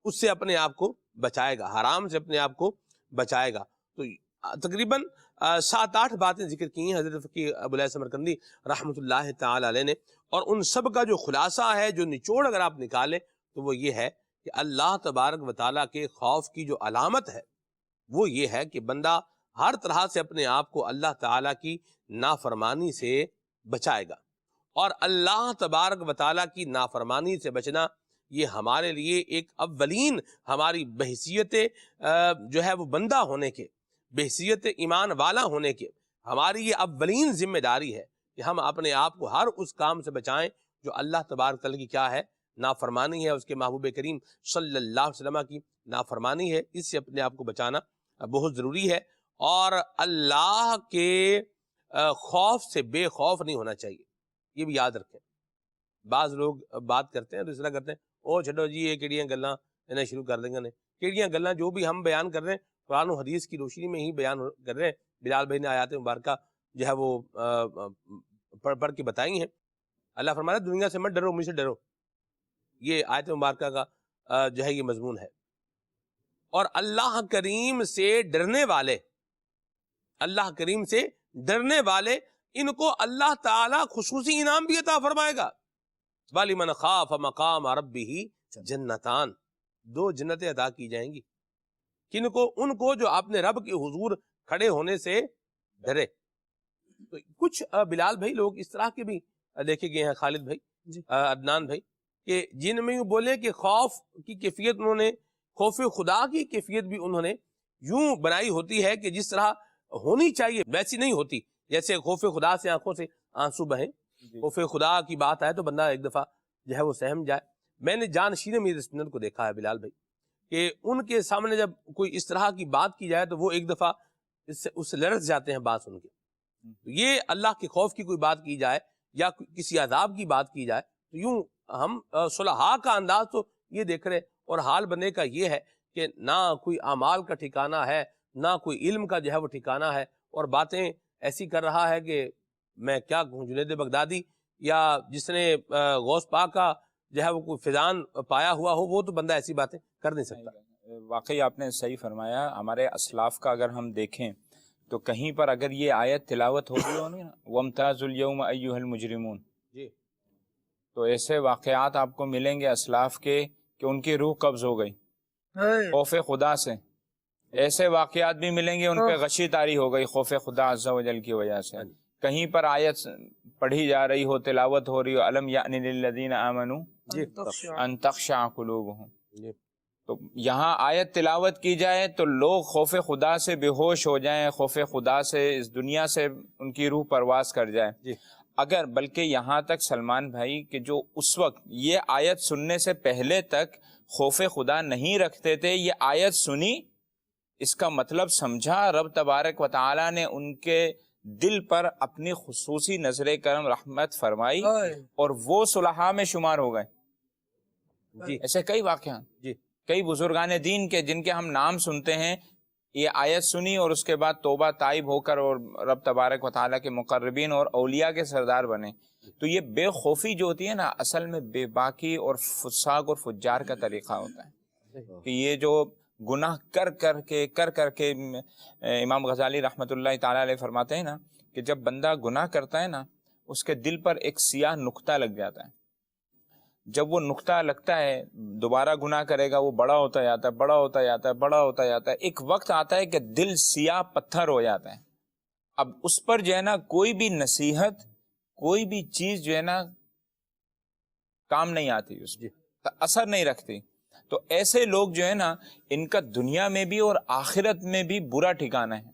اس سے اپنے آپ کو بچائے گا، حرام سے اپنے آپ کو بچائے گا۔ تو تقریباً 7-8 باتیں ذکر کی ہیں حضرت فقیہ ابو الیاس سمرقندی رحمۃ اللہ تعالی علیہ نے، اور ان سب کا جو خلاصہ ہے، جو نچوڑ اگر آپ نکالیں تو وہ یہ ہے کہ اللہ تبارک و تعالیٰ کے خوف کی جو علامت ہے وہ یہ ہے کہ بندہ ہر طرح سے اپنے آپ کو اللہ تعالیٰ کی نافرمانی سے بچائے گا، اور اللہ تبارک و تعالیٰ کی نافرمانی سے بچنا یہ ہمارے لیے ایک اولین ہماری بحیثیت جو ہے وہ بندہ ہونے کے، بحیثیت ایمان والا ہونے کے، ہماری یہ اولین ذمہ داری ہے کہ ہم اپنے آپ کو ہر اس کام سے بچائیں جو اللہ تبارک تعالیٰ کی کیا ہے، نافرمانی ہے، اس کے محبوب کریم صلی اللہ علیہ وسلم کی نافرمانی ہے۔ اس سے اپنے آپ کو بچانا بہت ضروری ہے، اور اللہ کے خوف سے بے خوف نہیں ہونا چاہیے، یہ بھی یاد رکھیں۔ بعض لوگ بات کرتے ہیں تو اس طرح کرتے ہیں، او چھڈو جی یہ کیڑیاں گلاں انہیں شروع کر دیں گے، کیڑیاں گلاں جو بھی ہم بیان کر رہے ہیں قرآن و حدیث کی روشنی میں ہی بیان کر رہے ہیں۔ بلال بھائی نے آیات مبارکہ جو ہے وہ پڑھ کے بتائی ہیں۔ اللہ فرماتا ہے دنیا سے مت ڈرو، مجھ سے ڈرو، یہ آیت مبارکہ کا جو ہے یہ مضمون ہے۔ اور اللہ کریم سے ڈرنے والے، اللہ کریم سے ڈرنے والے، ان کو اللہ تعالیٰ خصوصی انعام بھی عطا فرمائے گا۔ وَلِمَنْ خَافَ مَقَامَ رَبِّهِ جنتان، 2 جنتیں عطا کی جائیں گی، کن کو؟ ان کو جو اپنے رب کے حضور کھڑے ہونے سے ڈرے۔ تو کچھ بلال بھائی لوگ اس طرح کے بھی دیکھے گئے ہیں، خالد بھائی، عدنان بھائی، کہ جن میں یوں بولے کہ خوف کی کیفیت انہوں نے، خوف خدا کی کیفیت بھی انہوں نے یوں بنائی ہوتی ہے کہ جس طرح ہونی چاہیے ویسی نہیں ہوتی، جیسے خوف خدا سے آنکھوں سے آنسو بہیں، خوف خدا کی بات آئے تو بندہ ایک دفعہ جو ہے وہ سہم جائے۔ میں نے جانشین میر سنت کو دیکھا ہے بلال بھائی کہ ان کے سامنے جب کوئی اس طرح کی بات کی جائے تو وہ ایک دفعہ اس سے لرز جاتے ہیں بات سن کے۔ یہ اللہ کے خوف کی کوئی بات کی جائے یا کسی عذاب کی بات کی جائے تو یوں ہم صلحاء کا انداز تو یہ دیکھ رہے، اور حال بنے کا یہ ہے کہ نہ کوئی اعمال کا ٹھکانہ ہے، نہ کوئی علم کا جو ہے وہ ٹھکانہ ہے، اور باتیں ایسی کر رہا ہے کہ میں کیا کہوں، جنید بغدادی یا جس نے غوث پاک کا جو ہے وہ کوئی فیضان پایا ہوا ہو، وہ تو بندہ ایسی باتیں کر نہیں سکتا۔ واقعی آپ نے صحیح فرمایا۔ ہمارے اسلاف کا اگر ہم دیکھیں تو کہیں پر اگر یہ آیت تلاوت ہو رہی ہوگی نا، وَامْتَازُوا الْيَوْمَ أَيُّهَا الْمُجْرِمُونَ، جی، تو ایسے واقعات آپ کو ملیں گے اسلاف کے کہ ان کی روح قبض ہو گئی خوف خدا سے۔ ایسے واقعات بھی ملیں گے ان پہ غشی طاری ہو گئی خوف خدا عز و جل کی وجہ سے۔ کہیں پر آیت پڑھی جا رہی ہو، تلاوت ہو رہی ہو، الم یأن للذین آمنوا ان تخشع قلوبہم، تو یہاں آیت تلاوت کی جائے تو لوگ خوف خدا سے بے ہوش ہو جائیں، خوف خدا سے اس دنیا سے ان کی روح پرواز کر جائے۔ اگر بلکہ یہاں تک سلمان بھائی کہ جو اس وقت یہ آیت سننے سے پہلے تک خوف خدا نہیں رکھتے تھے، یہ آیت سنی، اس کا مطلب سمجھا، رب تبارک و تعالی نے ان کے دل پر اپنی خصوصی نظر کرم رحمت فرمائی اور وہ صلحاء میں شمار ہو گئے۔ ایسے کئی واقعات، کئی بزرگان دین کے جن کے ہم نام سنتے ہیں، یہ آیت سنی اور اس کے بعد توبہ تائب ہو کر اور رب تبارک و تعالیٰ کے مقربین اور اولیاء کے سردار بنے۔ تو یہ بے خوفی جو ہوتی ہے نا، اصل میں بے باکی اور فساق اور فجار کا طریقہ ہوتا ہے، کہ یہ جو گناہ کر کر کے امام غزالی رحمۃ اللہ تعالیٰ علیہ فرماتے ہیں نا کہ جب بندہ گناہ کرتا ہے نا، اس کے دل پر ایک سیاہ نقطہ لگ جاتا ہے۔ جب وہ نقطہ لگتا ہے، دوبارہ گناہ کرے گا، وہ بڑا ہوتا جاتا ہے، بڑا ہوتا جاتا ہے، بڑا ہوتا جاتا ہے، ایک وقت آتا ہے کہ دل سیاہ پتھر ہو جاتا ہے۔ اب اس پر جو ہے نا کوئی بھی نصیحت، کوئی بھی چیز جو ہے نا کام نہیں آتی، اس پر اثر نہیں رکھتی۔ تو ایسے لوگ جو ہے نا، ان کا دنیا میں بھی اور آخرت میں بھی برا ٹھکانہ ہے۔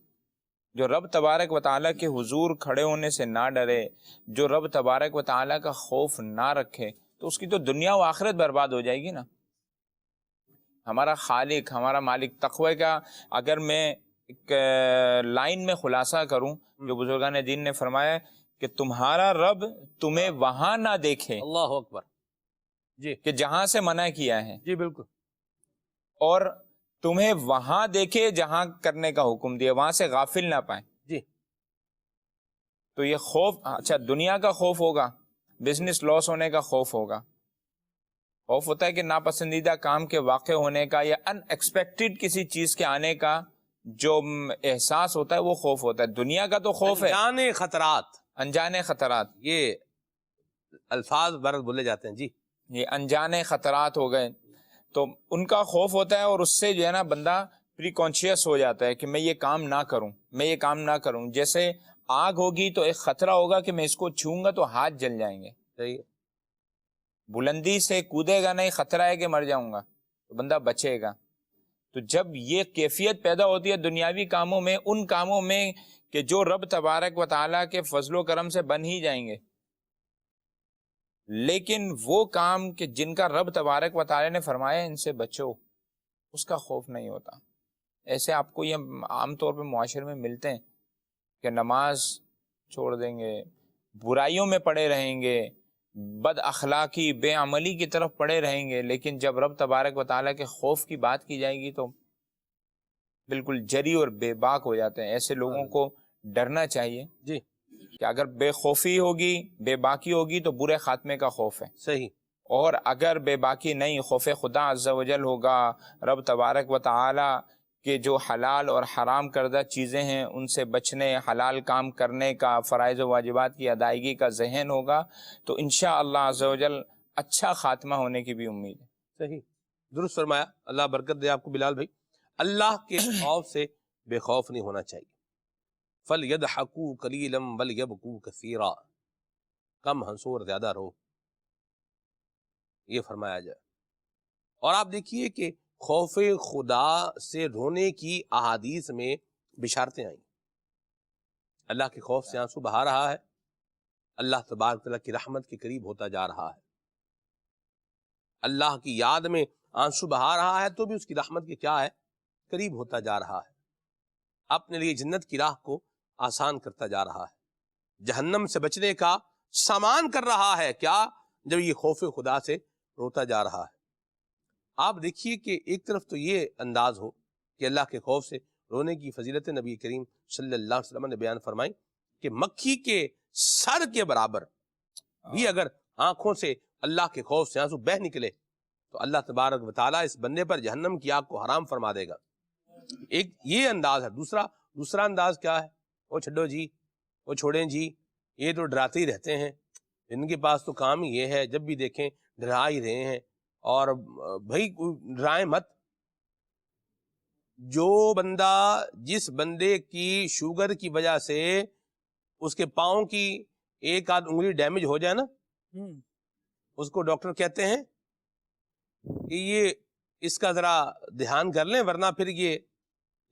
جو رب تبارک و تعالیٰ کے حضور کھڑے ہونے سے نہ ڈرے، جو رب تبارک و تعالیٰ کا خوف نہ رکھے، تو اس کی تو دنیا و آخرت برباد ہو جائے گی نا۔ ہمارا خالق، ہمارا مالک، تقوی کا اگر میں ایک لائن میں خلاصہ کروں، جو بزرگان دین نے فرمایا کہ تمہارا رب تمہیں وہاں نہ دیکھے، اللہ اکبر، جی، کہ جہاں سے منع کیا ہے، جی بالکل، اور تمہیں وہاں دیکھے جہاں کرنے کا حکم دیا، وہاں سے غافل نہ پائے۔ جی، تو یہ خوف، اچھا دنیا کا خوف ہوگا، بزنس لاس ہونے کا خوف ہوگا، خوف ہوتا ہے کہ ناپسندیدہ کام کے واقع ہونے کا یا ان ایکسپیکٹڈ کسی چیز کے آنے کا جو احساس ہوتا ہے، وہ خوف ہوتا ہے۔ دنیا کا تو خوف ہے انجانے خطرات، انجانے خطرات، یہ الفاظ برد بولے جاتے ہیں، جی، یہ انجانے خطرات ہو گئے، تو ان کا خوف ہوتا ہے، اور اس سے جو ہے نا بندہ پری کانشیس ہو جاتا ہے کہ میں یہ کام نہ کروں، میں یہ کام نہ کروں۔ جیسے آگ ہوگی تو ایک خطرہ ہوگا کہ میں اس کو چھوں گا تو ہاتھ جل جائیں گے، صحیح، بلندی سے کودے گا نہیں، خطرہ ہے کہ مر جاؤں گا، تو بندہ بچے گا۔ تو جب یہ کیفیت پیدا ہوتی ہے دنیاوی کاموں میں، ان کاموں میں کہ جو رب تبارک و تعالیٰ کے فضل و کرم سے بن ہی جائیں گے، لیکن وہ کام کہ جن کا رب تبارک و تعالیٰ نے فرمایا ان سے بچو، اس کا خوف نہیں ہوتا۔ ایسے آپ کو یہ عام طور پہ معاشرے میں ملتے ہیں کہ نماز چھوڑ دیں گے، برائیوں میں پڑے رہیں گے، بد اخلاقی، بے عملی کی طرف پڑے رہیں گے، لیکن جب رب تبارک و تعالیٰ کے خوف کی بات کی جائے گی تو بالکل جری اور بے باک ہو جاتے ہیں۔ ایسے لوگوں کو ڈرنا چاہیے، جی، کہ اگر بے خوفی ہوگی، بے باکی ہوگی تو برے خاتمے کا خوف ہے، صحیح، اور اگر بے باکی نہیں، خوف خدا عز و جل ہوگا، رب تبارک و تعالی کہ جو حلال اور حرام کردہ چیزیں ہیں ان سے بچنے، حلال کام کرنے کا، فرائض و واجبات کی ادائیگی کا ذہن ہوگا، تو انشاءاللہ عز و جل اچھا خاتمہ ہونے کی بھی امید ہے۔ صحیح، درست فرمایا، اللہ برکت دے آپ کو بلال بھائی۔ اللہ کے خوف سے بے خوف نہیں ہونا چاہیے۔ فَلْيَضْحَكُوا قَلِيلًا وَلْيَبْكُوا كَثِيرًا، کم ہنسو اور زیادہ رو، یہ فرمایا جائے۔ اور آپ دیکھیے کہ خوف خدا سے رونے کی احادیث میں بشارتیں آئیں، اللہ کے خوف سے آنسو بہا رہا ہے، اللہ تبارک تعالیٰ کی رحمت کے قریب ہوتا جا رہا ہے، اللہ کی یاد میں آنسو بہا رہا ہے تو بھی اس کی رحمت کے کیا ہے، قریب ہوتا جا رہا ہے، اپنے لیے جنت کی راہ کو آسان کرتا جا رہا ہے، جہنم سے بچنے کا سامان کر رہا ہے، کیا؟ جب یہ خوف خدا سے روتا جا رہا ہے۔ آپ دیکھیے کہ ایک طرف تو یہ انداز ہو کہ اللہ کے خوف سے رونے کی فضیلت نبی کریم صلی اللہ علیہ وسلم نے بیان فرمائی کہ مکھی کے سر کے برابر بھی اگر آنکھوں سے اللہ کے خوف سے آنسو بہ نکلے تو اللہ تبارک و تعالیٰ اس بندے پر جہنم کی آگ کو حرام فرما دے گا۔ ایک یہ انداز ہے۔ دوسرا انداز کیا ہے؟ وہ چھڈو جی، وہ چھوڑیں جی، یہ تو ڈراتے ہی رہتے ہیں، ان کے پاس تو کام ہی یہ ہے، جب بھی دیکھیں ڈرا ہی رہے ہیں، اور بھائی ڈرائیں مت۔ جو بندہ، جس بندے کی شوگر کی وجہ سے اس کے پاؤں کی ایک آدھ انگلی ڈیمیج ہو جائے نا، اس کو ڈاکٹر کہتے ہیں کہ یہ اس کا ذرا دھیان کر لیں ورنہ پھر یہ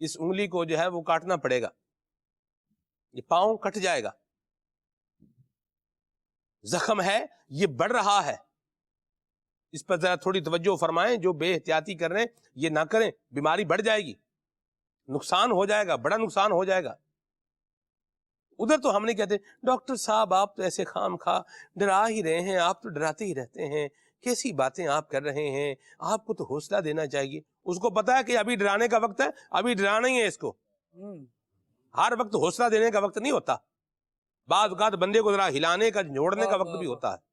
اس انگلی کو جو ہے وہ کاٹنا پڑے گا، یہ پاؤں کٹ جائے گا، زخم ہے یہ بڑھ رہا ہے، اس پر ذرا تھوڑی توجہ فرمائیں، جو بے احتیاطی کر رہے ہیں یہ نہ کریں، بیماری بڑھ جائے گی، نقصان ہو جائے گا، بڑا نقصان ہو جائے گا۔ ادھر تو ہم نہیں کہتے ڈاکٹر صاحب آپ تو ایسے خام خواہ ڈرا ہی رہے ہیں، آپ تو ڈراتے ہی رہتے ہیں، کیسی باتیں آپ کر رہے ہیں، آپ کو تو حوصلہ دینا چاہیے۔ اس کو پتا ہے کہ ابھی ڈرانے کا وقت ہے، ابھی ڈرانا ہی ہے اس کو، ہر وقت حوصلہ دینے کا وقت نہیں ہوتا، بعض اوقات بندے کو ذرا ہلانے کا جوڑنے کا وقت بھی ہوتا ہے۔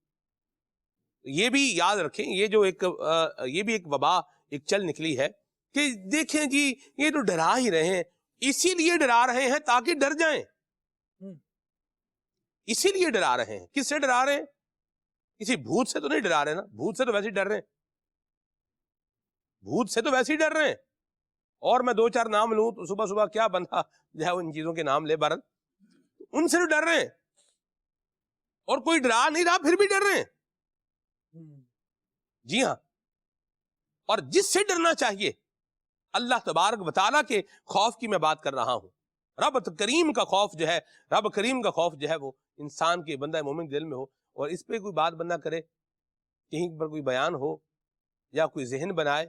یہ بھی یاد رکھیں، یہ جو یہ بھی ایک وبا ایک چل نکلی ہے کہ دیکھیں جی یہ تو ڈرا ہی رہے ہیں، اسی لیے ڈرا رہے ہیں تاکہ ڈر جائیں، اسی لیے ڈرا رہے ہیں۔ کس سے ڈرا رہے ہیں؟ کسی بھوت سے تو نہیں ڈرا رہے نا، بھوت سے تو ویسے ہی ڈر رہے ہیں، بھوت سے تو ویسے ہی ڈر رہے ہیں۔ اور میں دو چار نام لوں تو صبح صبح کیا بندہ جو ہے ان چیزوں کے نام لے بارن، ان سے تو ڈر رہے ہیں، اور کوئی ڈرا نہیں رہا پھر بھی ڈر رہے ہیں۔ جی ہاں، اور جس سے ڈرنا چاہیے اللہ تبارک و تعالیٰ کے خوف کی میں بات کر رہا ہوں۔ رب کریم کا خوف جو ہے، رب کریم کا خوف جو ہے وہ انسان کے بندہ مومن کے دل میں ہو، اور اس پہ کوئی بات بندہ کرے، کہیں پر کوئی بیان ہو یا کوئی ذہن بنائے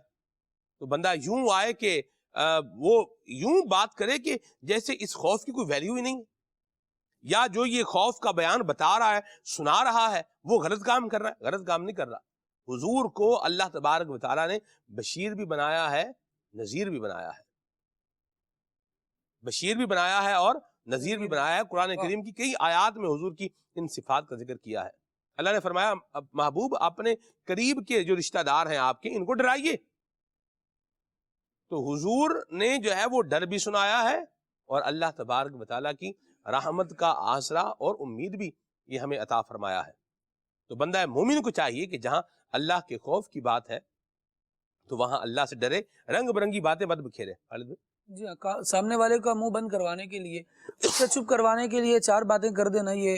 تو بندہ یوں آئے کہ وہ یوں بات کرے کہ جیسے اس خوف کی کوئی ویلیو ہی نہیں ہے، یا جو یہ خوف کا بیان بتا رہا ہے، سنا رہا ہے، وہ غلط کام کر رہا ہے، غلط کام نہیں کر رہا۔ حضور کو اللہ تبارک و تعالیٰ نے بشیر بھی بنایا ہے، نذیر بھی بنایا ہے، بشیر بھی بنایا ہے اور نذیر بھی بنایا ہے۔ قرآن کریم کی کئی آیات میں حضور کی ان صفات کا ذکر کیا ہے۔ اللہ نے فرمایا محبوب اپنے قریب کے جو رشتہ دار ہیں آپ کے، ان کو ڈرائیے۔ تو حضور نے جو ہے وہ ڈر بھی سنایا ہے، اور اللہ تبارک و تعالیٰ کی رحمت کا آسرا اور امید بھی یہ ہمیں عطا فرمایا ہے۔ تو بندہ مومن کو چاہیے کہ جہاں اللہ کے خوف کی بات ہے تو وہاں اللہ سے ڈرے، رنگ برنگی باتیں مت بکھیرے۔ خالد بھائی، جی ہاں، سامنے والے کا منہ بند کروانے کے لیے، اس سے چپ کروانے کے لیے چار باتیں کر دینا، یہ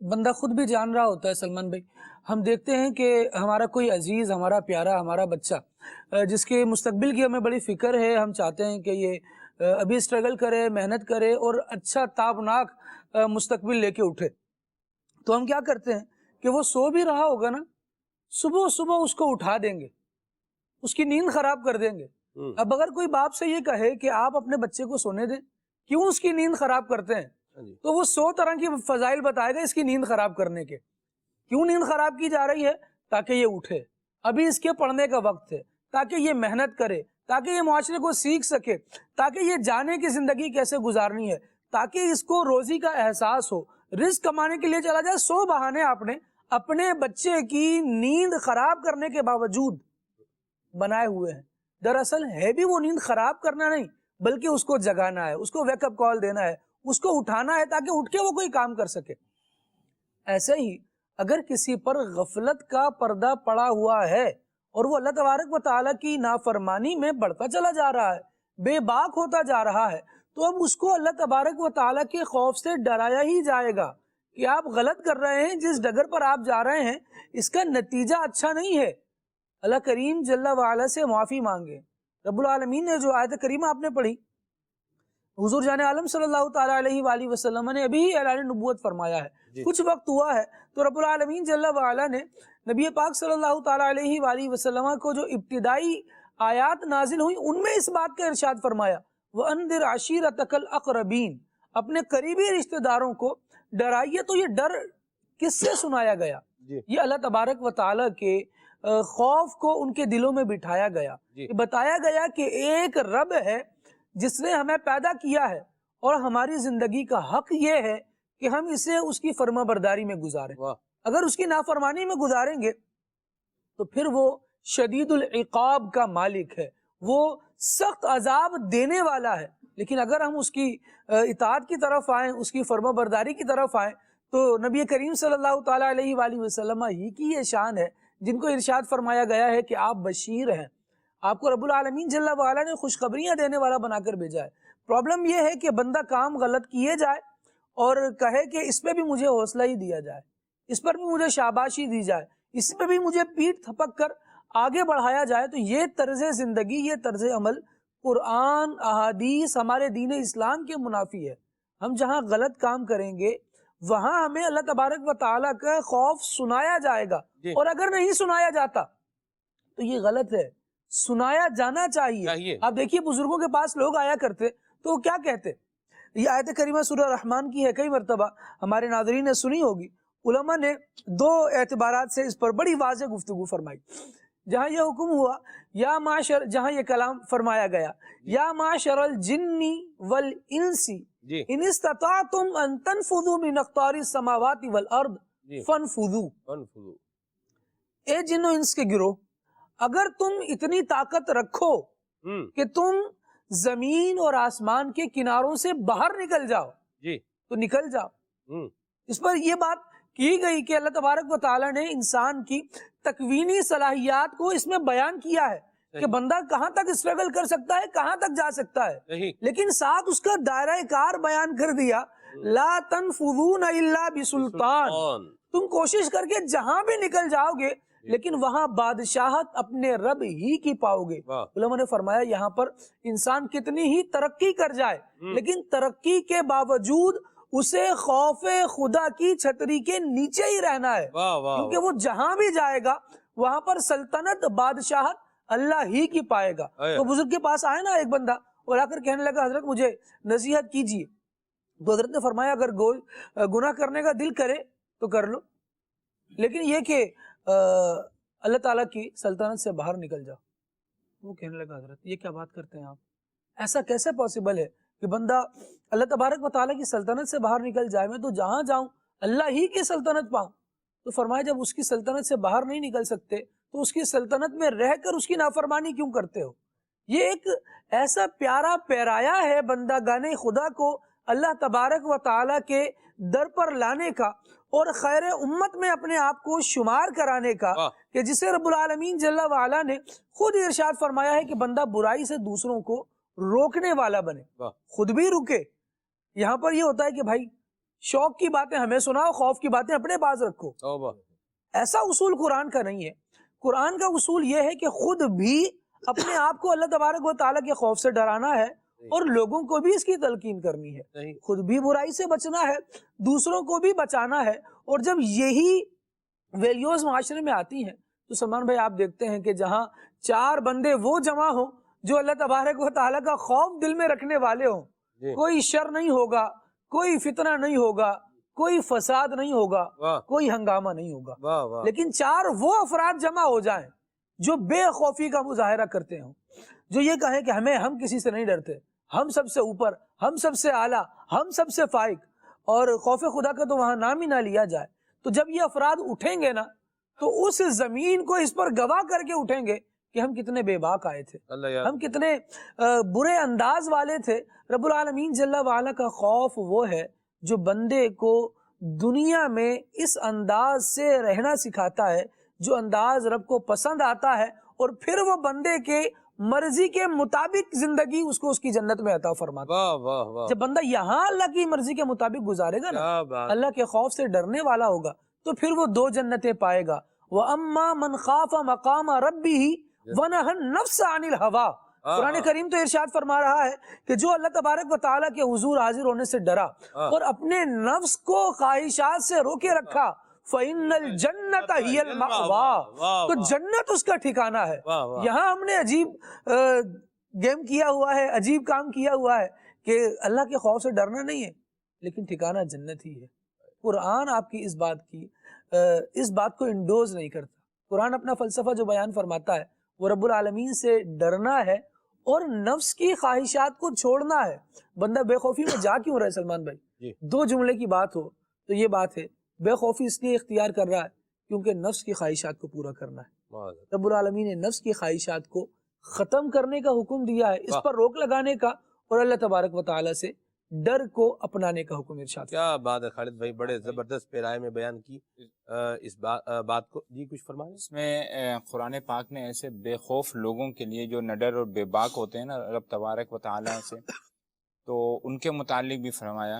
بندہ خود بھی جان رہا ہوتا ہے۔ سلمان بھائی، ہم دیکھتے ہیں کہ ہمارا کوئی عزیز، ہمارا پیارا، ہمارا بچہ جس کے مستقبل کی ہمیں بڑی فکر ہے، ہم چاہتے ہیں کہ یہ ابھی اسٹرگل کرے، محنت کرے اور اچھا تابناک مستقبل لے کے اٹھے، تو ہم کیا کرتے ہیں کہ وہ سو بھی رہا ہوگا نا، صبح صبح اس کو اٹھا دیں گے، اس کی نیند خراب کر دیں گے۔ اب اگر کوئی باپ سے یہ کہے کہ آپ اپنے بچے کو سونے دیں، کیوں اس کی نیند خراب کرتے ہیں، تو وہ 100 طرح کی فضائل بتائے گا اس کی نیند خراب کرنے کے۔ کیوں نیند خراب کی جا رہی ہے؟ تاکہ یہ اٹھے، ابھی اس کے پڑھنے کا وقت ہے، تاکہ یہ محنت کرے، تاکہ یہ معاشرے کو سیکھ سکے، تاکہ یہ جانے کی زندگی کیسے گزارنی ہے، تاکہ اس کو روزی کا احساس ہو، رزق کمانے کے لیے چلا جائے۔ 100 بہانے آپ نے اپنے بچے کی نیند خراب کرنے کے باوجود بنائے ہوئے ہیں۔ دراصل ہے بھی وہ نیند خراب کرنا نہیں، بلکہ اس کو جگانا ہے، اس کو ویک اپ کال دینا ہے، اس کو اٹھانا ہے تاکہ اٹھ کے وہ کوئی کام کر سکے۔ ایسے ہی اگر کسی پر غفلت کا پردہ پڑا ہوا ہے اور وہ اللہ تبارک و تعالیٰ کی نافرمانی میں بڑھتا چلا جا رہا ہے، بے باک ہوتا جا رہا ہے، تو اب اس کو اللہ تبارک و تعالیٰ کے خوف سے ڈرایا ہی جائے گا کہ آپ غلط کر رہے ہیں، جس ڈگر پر آپ جا رہے ہیں اس کا نتیجہ اچھا نہیں ہے۔ اللہ کریم جل وعلا سے معافی مانگے۔ رب العالمین نے جو آیت کریمہ آپ نے پڑھی، حضور جان عالم صلی اللہ تعالیٰ علیہ وآلہ وسلم نے ابھی اعلان نبوت فرمایا ہے، کچھ وقت ہوا ہے، تو رب العالمین جل وعلا نے نبی پاک صلی اللہ تعالیٰ علیہ وآلہ وسلم کو جو ابتدائی آیات نازل ہوئی ان میں اس بات کا ارشاد فرمایا، وَأَنذِرْ عَشِيرَتَكَ الْأَقْرَبِينَ، اپنے قریبی رشتہ داروں کو ڈرائیے۔ تو یہ ڈر کس سے سنایا گیا؟ یہ اللہ تبارک و تعالیٰ کے خوف کو ان کے دلوں میں بٹھایا گیا، بتایا گیا کہ ایک رب ہے جس نے ہمیں پیدا کیا ہے، اور ہماری زندگی کا حق یہ ہے کہ ہم اسے اس کی فرما برداری میں گزاریں۔ اگر اس کی نافرمانی میں گزاریں گے تو پھر وہ شدید العقاب کا مالک ہے، وہ سخت عذاب دینے والا ہے۔ لیکن اگر ہم اس کی اطاعت کی طرف آئیں، اس کی فرما برداری کی طرف آئیں، تو نبی کریم صلی اللہ تعالیٰ علیہ وآلہ وسلم ہی کی یہ شان ہے جن کو ارشاد فرمایا گیا ہے کہ آپ بشیر ہیں، آپ کو رب العالمین جل وعلا نے خوشخبریاں دینے والا بنا کر بھیجا ہے۔ پرابلم یہ ہے کہ بندہ کام غلط کیے جائے اور کہے کہ اس پہ بھی مجھے حوصلہ ہی دیا جائے، اس پر بھی مجھے شاباشی دی جائے، اس پہ بھی مجھے پیٹھ تھپک کر آگے بڑھایا جائے، تو یہ طرز زندگی، یہ طرز عمل قرآن احادیث ہمارے دین اسلام کے منافی ہے۔ ہم جہاں غلط کام کریں گے وہاں ہمیں اللہ تبارک و تعالیٰ کا خوف سنایا جائے گا، اور اگر نہیں سنایا جاتا تو یہ غلط ہے، سنایا جانا چاہیے۔ آپ دیکھیے بزرگوں کے پاس لوگ آیا کرتے تو وہ کیا کہتے، یہ آیت کریمہ سورہ رحمان کی ہے، کئی مرتبہ ہمارے ناظرین نے سنی ہوگی۔ علماء نے دو اعتبارات سے اس پر بڑی واضح گفتگو فرمائی۔ جہاں یہ حکم ہوا یا معاشر، جہاں یہ کلام فرمایا گیا یا معاشر الجن والانس ان استطعتم ان تنفذوا من اقطار السماوات والارض فانفذوا، اے جن و انس کے گروہ، اگر تم اتنی طاقت رکھو کہ تم زمین اور آسمان کے کناروں سے باہر نکل جاؤ تو نکل جاؤ۔ اس پر یہ بات کی گئی کہ اللہ تبارک و تعالیٰ نے انسان کی تکوینی صلاحیات کو اس میں بیان کیا ہے کہ بندہ کہاں تک اسٹرگل کر سکتا ہے، کہاں تک جا سکتا ہے، لیکن ساتھ اس کا دائرہ کار بیان کر دیا، لا تنفذون الا بسلطان، تم کوشش کر کے جہاں بھی نکل جاؤ گے لیکن وہاں بادشاہت اپنے رب ہی کی پاؤ گے۔ علماء نے فرمایا یہاں پر انسان کتنی ہی ترقی کر جائے لیکن ترقی کے باوجود اسے خوف خدا کی چھتری کے نیچے ہی رہنا ہے، کیونکہ وہ جہاں بھی جائے گا وہاں پر سلطنت بادشاہت اللہ ہی کی پائے گا۔ تو بزرگ کے پاس آئے نا ایک بندہ اور آ کر کہنے لگا حضرت مجھے نصیحت کیجیے، تو حضرت نے فرمایا اگر گناہ کرنے کا دل کرے تو کر لو، لیکن یہ کہ اللہ تعالیٰ کی سلطنت سے باہر نکل جاؤ۔ وہ کہنے لگا حضرت یہ کیا بات کرتے ہیں آپ، ایسا کیسے پاسبل ہے کہ بندہ اللہ تبارک و تعالیٰ کی سلطنت سے باہر نکل جائے، میں تو جہاں جاؤں اللہ ہی کی سلطنت پاؤں۔ تو فرمایا جب اس کی سلطنت سے باہر نہیں نکل سکتے تو اس کی سلطنت میں رہ کر اس کی نافرمانی کیوں کرتے ہو؟ یہ ایک ایسا پیارا پیرایا ہے بندہ گانے خدا کو اللہ تبارک و تعالیٰ کے در پر لانے کا اور خیر امت میں اپنے آپ کو شمار کرانے کا، کہ جسے رب العالمین جل وعلا نے خود ارشاد فرمایا ہے کہ بندہ برائی سے دوسروں کو روکنے والا بنے، خود بھی رکے۔ یہاں پر یہ ہوتا ہے کہ بھائی شوق کی باتیں ہمیں سناؤ، خوف کی باتیں اپنے پاس رکھو، ایسا اصول قرآن کا نہیں ہے۔ قرآن کا اصول یہ ہے کہ خود بھی اپنے آپ کو اللہ تبارک و تعالیٰ کے خوف سے ڈرانا ہے اور لوگوں کو بھی اس کی تلقین کرنی ہے، خود بھی برائی سے بچنا ہے، دوسروں کو بھی بچانا ہے۔ اور جب یہی ویلیوز معاشرے میں آتی ہیں تو سلمان بھائی آپ دیکھتے ہیں کہ جہاں چار بندے وہ جمع ہوں جو اللہ تبارک و تعالیٰ کا خوف دل میں رکھنے والے ہوں، کوئی شر نہیں ہوگا، کوئی فتنہ نہیں ہوگا، کوئی فساد نہیں ہوگا، کوئی ہنگامہ نہیں ہوگا، لیکن چار وہ افراد جمع ہو جائیں جو بے خوفی کا مظاہرہ کرتے ہوں، جو یہ کہیں کہ ہم کسی سے نہیں ڈرتے، ہم سب سے اوپر، ہم سب سے اعلیٰ، ہم سب سے فائق، اور خوف خدا کا تو وہاں نام ہی نہ لیا جائے۔ تو جب یہ افراد اٹھیں گے نا تو اس زمین کو اس پر گواہ کر کے اٹھیں گے کہ ہم کتنے بے باک آئے تھے، ہم کتنے برے انداز والے تھے۔ رب العالمین جل وعلا کا خوف وہ ہے جو بندے کو دنیا میں اس انداز سے رہنا سکھاتا ہے جو انداز رب کو پسند آتا ہے، اور پھر وہ بندے کے مرضی کے مطابق زندگی اس کو اس کی جنت میں عطا فرماتا ہے۔ جب بندہ یہاں اللہ کی مرضی کے مطابق گزارے گا نا، اللہ کے خوف سے ڈرنے والا ہوگا، تو پھر وہ دو جنتیں پائے گا۔ وَأَمَّا مَنْ خَافَ مَقَامَ رَبِّهِ وَنَهَى النَّفْسَ عَنِ الْهَوَىٰ، قرآن کریم تو ارشاد فرما رہا ہے کہ جو اللہ تبارک و تعالیٰ کے حضور حاضر ہونے سے ڈرا اور اپنے نفس کو خواہشات سے روکے رکھا، فَإِنَّ الْجَنَّةَ هِيَ الْمَأْوَىٰ، تو جنت اس کا ٹھکانہ ہے۔ یہاں ہم نے عجیب گیم کیا ہوا ہے، عجیب کام کیا ہوا ہے کہ اللہ کے خوف سے ڈرنا نہیں ہے، لیکن ٹھکانہ جنت ہی ہے۔ قرآن آپ کی اس بات کو انڈوز نہیں کرتا۔ قرآن اپنا فلسفہ جو بیان فرماتا ہے وہ رب العالمین سے ڈرنا ہے اور نفس کی خواہشات کو چھوڑنا ہے۔ بندہ بے خوفی میں جا کیوں رہے سلمان بھائی؟ دو جملے کی بات ہو تو یہ بات ہے، بے خوفی اس لیے اختیار کر رہا ہے کیونکہ نفس کی خواہشات کو پورا کرنا ہے۔ رب العالمین نے نفس کی خواہشات کو ختم کرنے کا حکم دیا ہے، اس پر روک لگانے کا، اور اللہ تبارک و تعالیٰ سے ڈر کو اپنانے کا حکم ارشاد۔ کیا بات ہے خالد بھائی، بڑے زبردست پیرائے میں بیان کی اس بات کو۔ جی کچھ فرمائیں۔ اس میں قرآن پاک نے ایسے بے خوف لوگوں کے لیے جو نڈر اور بے باک ہوتے ہیں نا رب تبارک و تعالیٰ سے، تو ان کے متعلق بھی فرمایا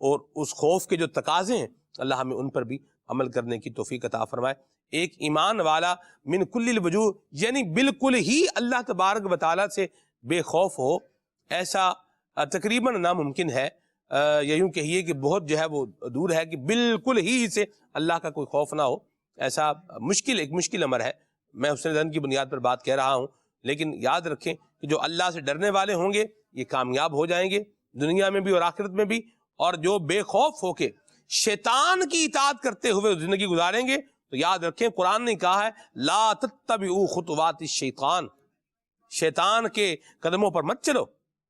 اور اس خوف کے جو تقاضے ہیں اللہ ہمیں ان پر بھی عمل کرنے کی توفیق عطا فرمائے۔ ایک ایمان والا من کل الوجوہ یعنی بالکل ہی اللہ تبارک و تعالیٰ سے بے خوف ہو، ایسا تقریباً ناممکن ہے، یا یوں کہیے کہ بہت جو ہے وہ دور ہے کہ بالکل ہی سے اللہ کا کوئی خوف نہ ہو، ایسا ایک مشکل امر ہے۔ میں حسن ظن کی بنیاد پر بات کہہ رہا ہوں، لیکن یاد رکھیں کہ جو اللہ سے ڈرنے والے ہوں گے یہ کامیاب ہو جائیں گے دنیا میں بھی اور آخرت میں بھی، اور جو بے خوف ہو کے شیطان کی اطاعت کرتے ہوئے زندگی گزاریں گے تو یاد رکھیں قرآن نے کہا ہے لا تتبعوا خطوات الشیطان، شیطان کے قدموں پر مت چلو،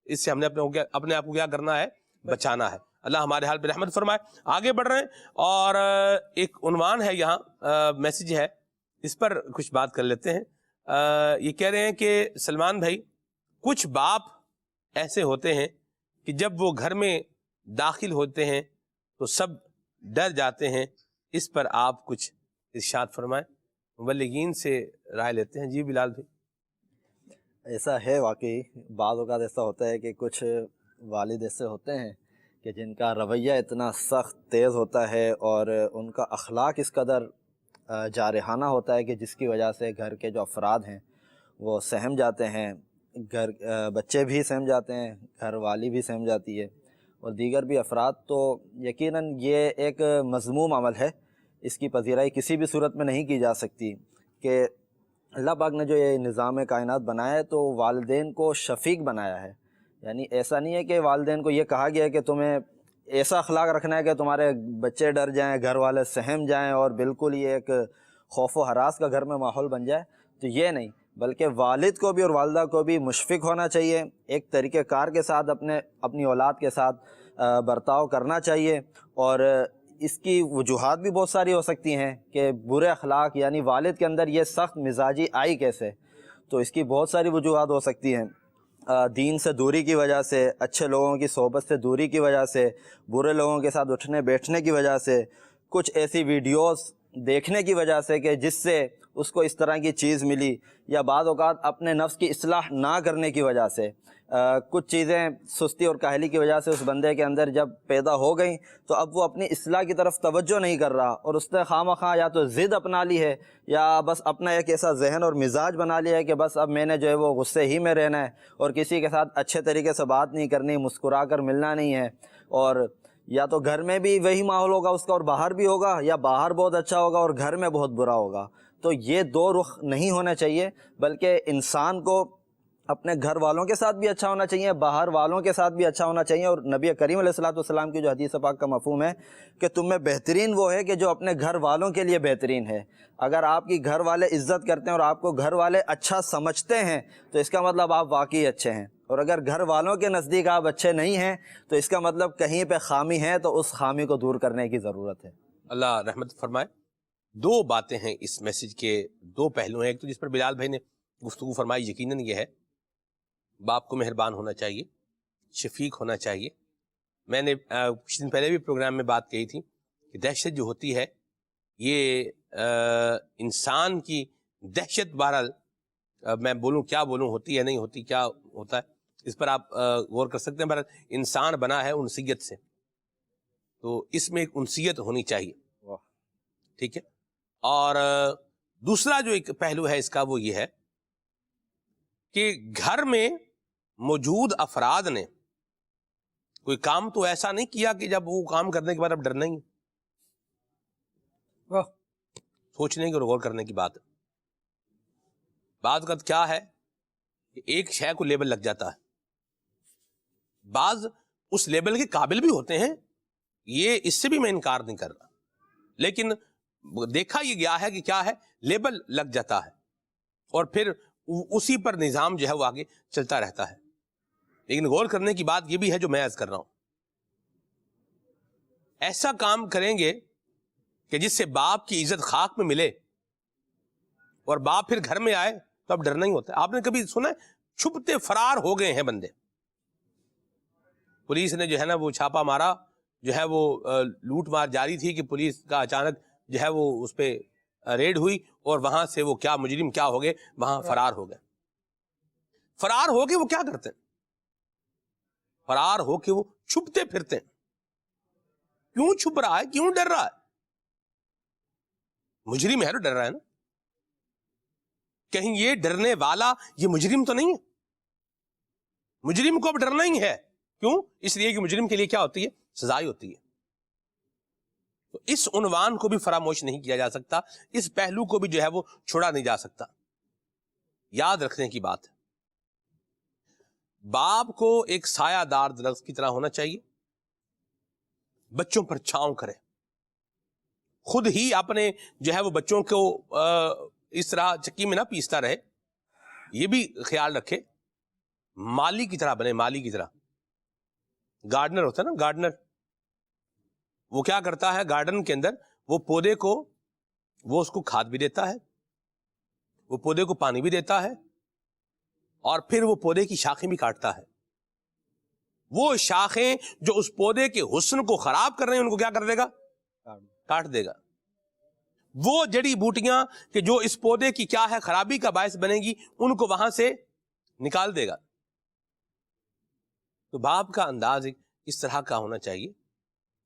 اس سے ہم نے اپنے آپ کو کیا کرنا ہے؟ بچانا ہے۔ اللہ ہمارے حال پہ رحمت فرمائے۔ آگے بڑھ رہے ہیں اور ایک عنوان ہے یہاں، میسج ہے، اس پر کچھ بات کر لیتے ہیں۔ یہ کہہ رہے ہیں کہ سلمان بھائی کچھ باپ ایسے ہوتے ہیں کہ جب وہ گھر میں داخل ہوتے ہیں تو سب ڈر جاتے ہیں، اس پر آپ کچھ ارشاد فرمائیں، مبلغین سے رائے لیتے ہیں۔ جی بلال بھائی۔ ایسا ہے واقعی، بعض اوقات ایسا ہوتا ہے کہ کچھ والد ایسے ہوتے ہیں کہ جن کا رویہ اتنا سخت تیز ہوتا ہے اور ان کا اخلاق اس قدر جارحانہ ہوتا ہے کہ جس کی وجہ سے گھر کے جو افراد ہیں وہ سہم جاتے ہیں، بچے بھی سہم جاتے ہیں، گھر والی بھی سہم جاتی ہے اور دیگر بھی افراد۔ تو یقیناً یہ ایک مذموم عمل ہے، اس کی پذیرائی کسی بھی صورت میں نہیں کی جا سکتی کہ اللہ پاک نے جو یہ نظام کائنات بنایا ہے تو والدین کو شفیق بنایا ہے، یعنی ایسا نہیں ہے کہ والدین کو یہ کہا گیا ہے کہ تمہیں ایسا اخلاق رکھنا ہے کہ تمہارے بچے ڈر جائیں، گھر والے سہم جائیں اور بالکل یہ ایک خوف و ہراس کا گھر میں ماحول بن جائے، تو یہ نہیں، بلکہ والد کو بھی اور والدہ کو بھی مشفق ہونا چاہیے، ایک طریقہ کار کے ساتھ اپنی اولاد کے ساتھ برتاؤ کرنا چاہیے۔ اور اس کی وجوہات بھی بہت ساری ہو سکتی ہیں کہ برے اخلاق یعنی والد کے اندر یہ سخت مزاجی آئی کیسے، تو اس کی بہت ساری وجوہات ہو سکتی ہیں، دین سے دوری کی وجہ سے، اچھے لوگوں کی صحبت سے دوری کی وجہ سے، برے لوگوں کے ساتھ اٹھنے بیٹھنے کی وجہ سے، کچھ ایسی ویڈیوز دیکھنے کی وجہ سے کہ جس سے اس کو اس طرح کی چیز ملی، یا بعض اوقات اپنے نفس کی اصلاح نہ کرنے کی وجہ سے، کچھ چیزیں سستی اور کاہلی کی وجہ سے اس بندے کے اندر جب پیدا ہو گئیں تو اب وہ اپنی اصلاح کی طرف توجہ نہیں کر رہا اور اس نے خواہ یا تو ضد اپنا لی ہے یا بس اپنا ایک ایسا ذہن اور مزاج بنا لیا ہے کہ بس اب میں نے جو ہے وہ غصے ہی میں رہنا ہے اور کسی کے ساتھ اچھے طریقے سے بات نہیں کرنی، مسکرا کر ملنا نہیں ہے، اور یا تو گھر میں بھی وہی ماحول ہوگا اس کا اور باہر بھی ہوگا، یا باہر بہت اچھا ہوگا اور گھر میں بہت برا ہوگا۔ تو یہ دو رخ نہیں ہونا چاہیے، بلکہ انسان کو اپنے گھر والوں کے ساتھ بھی اچھا ہونا چاہیے، باہر والوں کے ساتھ بھی اچھا ہونا چاہیے۔ اور نبی کریم علیہ السلام کی جو حدیث پاک کا مفہوم ہے کہ تم میں بہترین وہ ہے کہ جو اپنے گھر والوں کے لیے بہترین ہے۔ اگر آپ کی گھر والے عزت کرتے ہیں اور آپ کو گھر والے اچھا سمجھتے ہیں تو اس کا مطلب آپ واقعی اچھے ہیں، اور اگر گھر والوں کے نزدیک آپ اچھے نہیں ہیں تو اس کا مطلب کہیں پہ خامی ہے، تو اس خامی کو دور کرنے کی ضرورت ہے۔ اللہ رحمت فرمائے۔ دو باتیں ہیں اس میسج کے، دو پہلو ہیں۔ ایک تو جس پر بلال بھائی نے گفتگو فرمائی یقیناً یہ ہے باپ کو مہربان ہونا چاہیے، شفیق ہونا چاہیے۔ میں نے کچھ دن پہلے بھی پروگرام میں بات کہی تھی کہ دہشت جو ہوتی ہے یہ انسان کی دہشت، بہرحال میں بولوں کیا بولوں، ہوتی ہے نہیں ہوتی، کیا ہوتا ہے اس پر آپ غور کر سکتے ہیں۔ بہرحال انسان بنا ہے انسیت سے، تو اس میں ایک انسیت ہونی چاہیے، ٹھیک ہے۔ اور دوسرا جو ایک پہلو ہے اس کا وہ یہ ہے کہ گھر میں موجود افراد نے کوئی کام تو ایسا نہیں کیا کہ جب وہ کام کرنے کے بعد اب ڈرنا ہی، سوچنے کی اور غور کرنے کی بات ہے۔ بعض اوقات کیا ہے کہ ایک شے کو لیبل لگ جاتا ہے، بعض اس لیبل کے قابل بھی ہوتے ہیں، یہ اس سے بھی میں انکار نہیں کر رہا، لیکن دیکھا یہ گیا ہے کہ کیا ہے، لیبل لگ جاتا ہے اور پھر اسی پر نظام جو ہے وہ آگے چلتا رہتا ہے۔ لیکن غور کرنے کی بات یہ بھی ہے جو میں عرض کر رہا ہوں، ایسا کام کریں گے کہ جس سے باپ کی عزت خاک میں ملے اور باپ پھر گھر میں آئے تو اب ڈرنا ہی ہوتا ہے۔ آپ نے کبھی سنا ہے چھپتے فرار ہو گئے ہیں بندے، پولیس نے جو ہے نا وہ چھاپا مارا، جو ہے وہ لوٹ مار جاری تھی کہ پولیس کا اچانک جو ہے وہ اس پہ ریڈ ہوئی اور وہاں سے وہ کیا مجرم کیا ہو گئے، وہاں فرار ہو گئے۔ فرار ہو کے وہ کیا کرتے ہیں؟ فرار ہو کے وہ چھپتے پھرتے ہیں، کیوں چھپ رہا ہے, کیوں ڈر رہا ہے؟ مجرم ہے تو ڈر رہا ہے نا. کہیں یہ ڈرنے والا یہ مجرم تو نہیں ہے؟ مجرم کو اب ڈرنا ہی ہے. کیوں؟ اس لیے کہ مجرم کے لیے کیا ہوتی ہے؟ سزا ہی ہوتی ہے. تو اس عنوان کو بھی فراموش نہیں کیا جا سکتا, اس پہلو کو بھی جو ہے وہ چھوڑا نہیں جا سکتا. یاد رکھنے کی بات ہے, باپ کو ایک سایہ دار درخت کی طرح ہونا چاہیے, بچوں پر چھاؤں کرے, خود ہی اپنے جو ہے وہ بچوں کو اس طرح چکی میں نہ پیستا رہے, یہ بھی خیال رکھے. مالی کی طرح بنے, مالی کی طرح. گارڈنر ہوتا ہے نا, گارڈنر, وہ کیا کرتا ہے گارڈن کے اندر, وہ پودے کو, وہ اس کو کھاد بھی دیتا ہے, وہ پودے کو پانی بھی دیتا ہے, اور پھر وہ پودے کی شاخیں بھی کاٹتا ہے. وہ شاخیں جو اس پودے کے حسن کو خراب کر رہے ہیں ان کو کیا کر دے گا؟ کاٹ دے گا. وہ جڑی بوٹیاں کہ جو اس پودے کی کیا ہے خرابی کا باعث بنے گی, ان کو وہاں سے نکال دے گا. تو باپ کا انداز اس طرح کا ہونا چاہیے.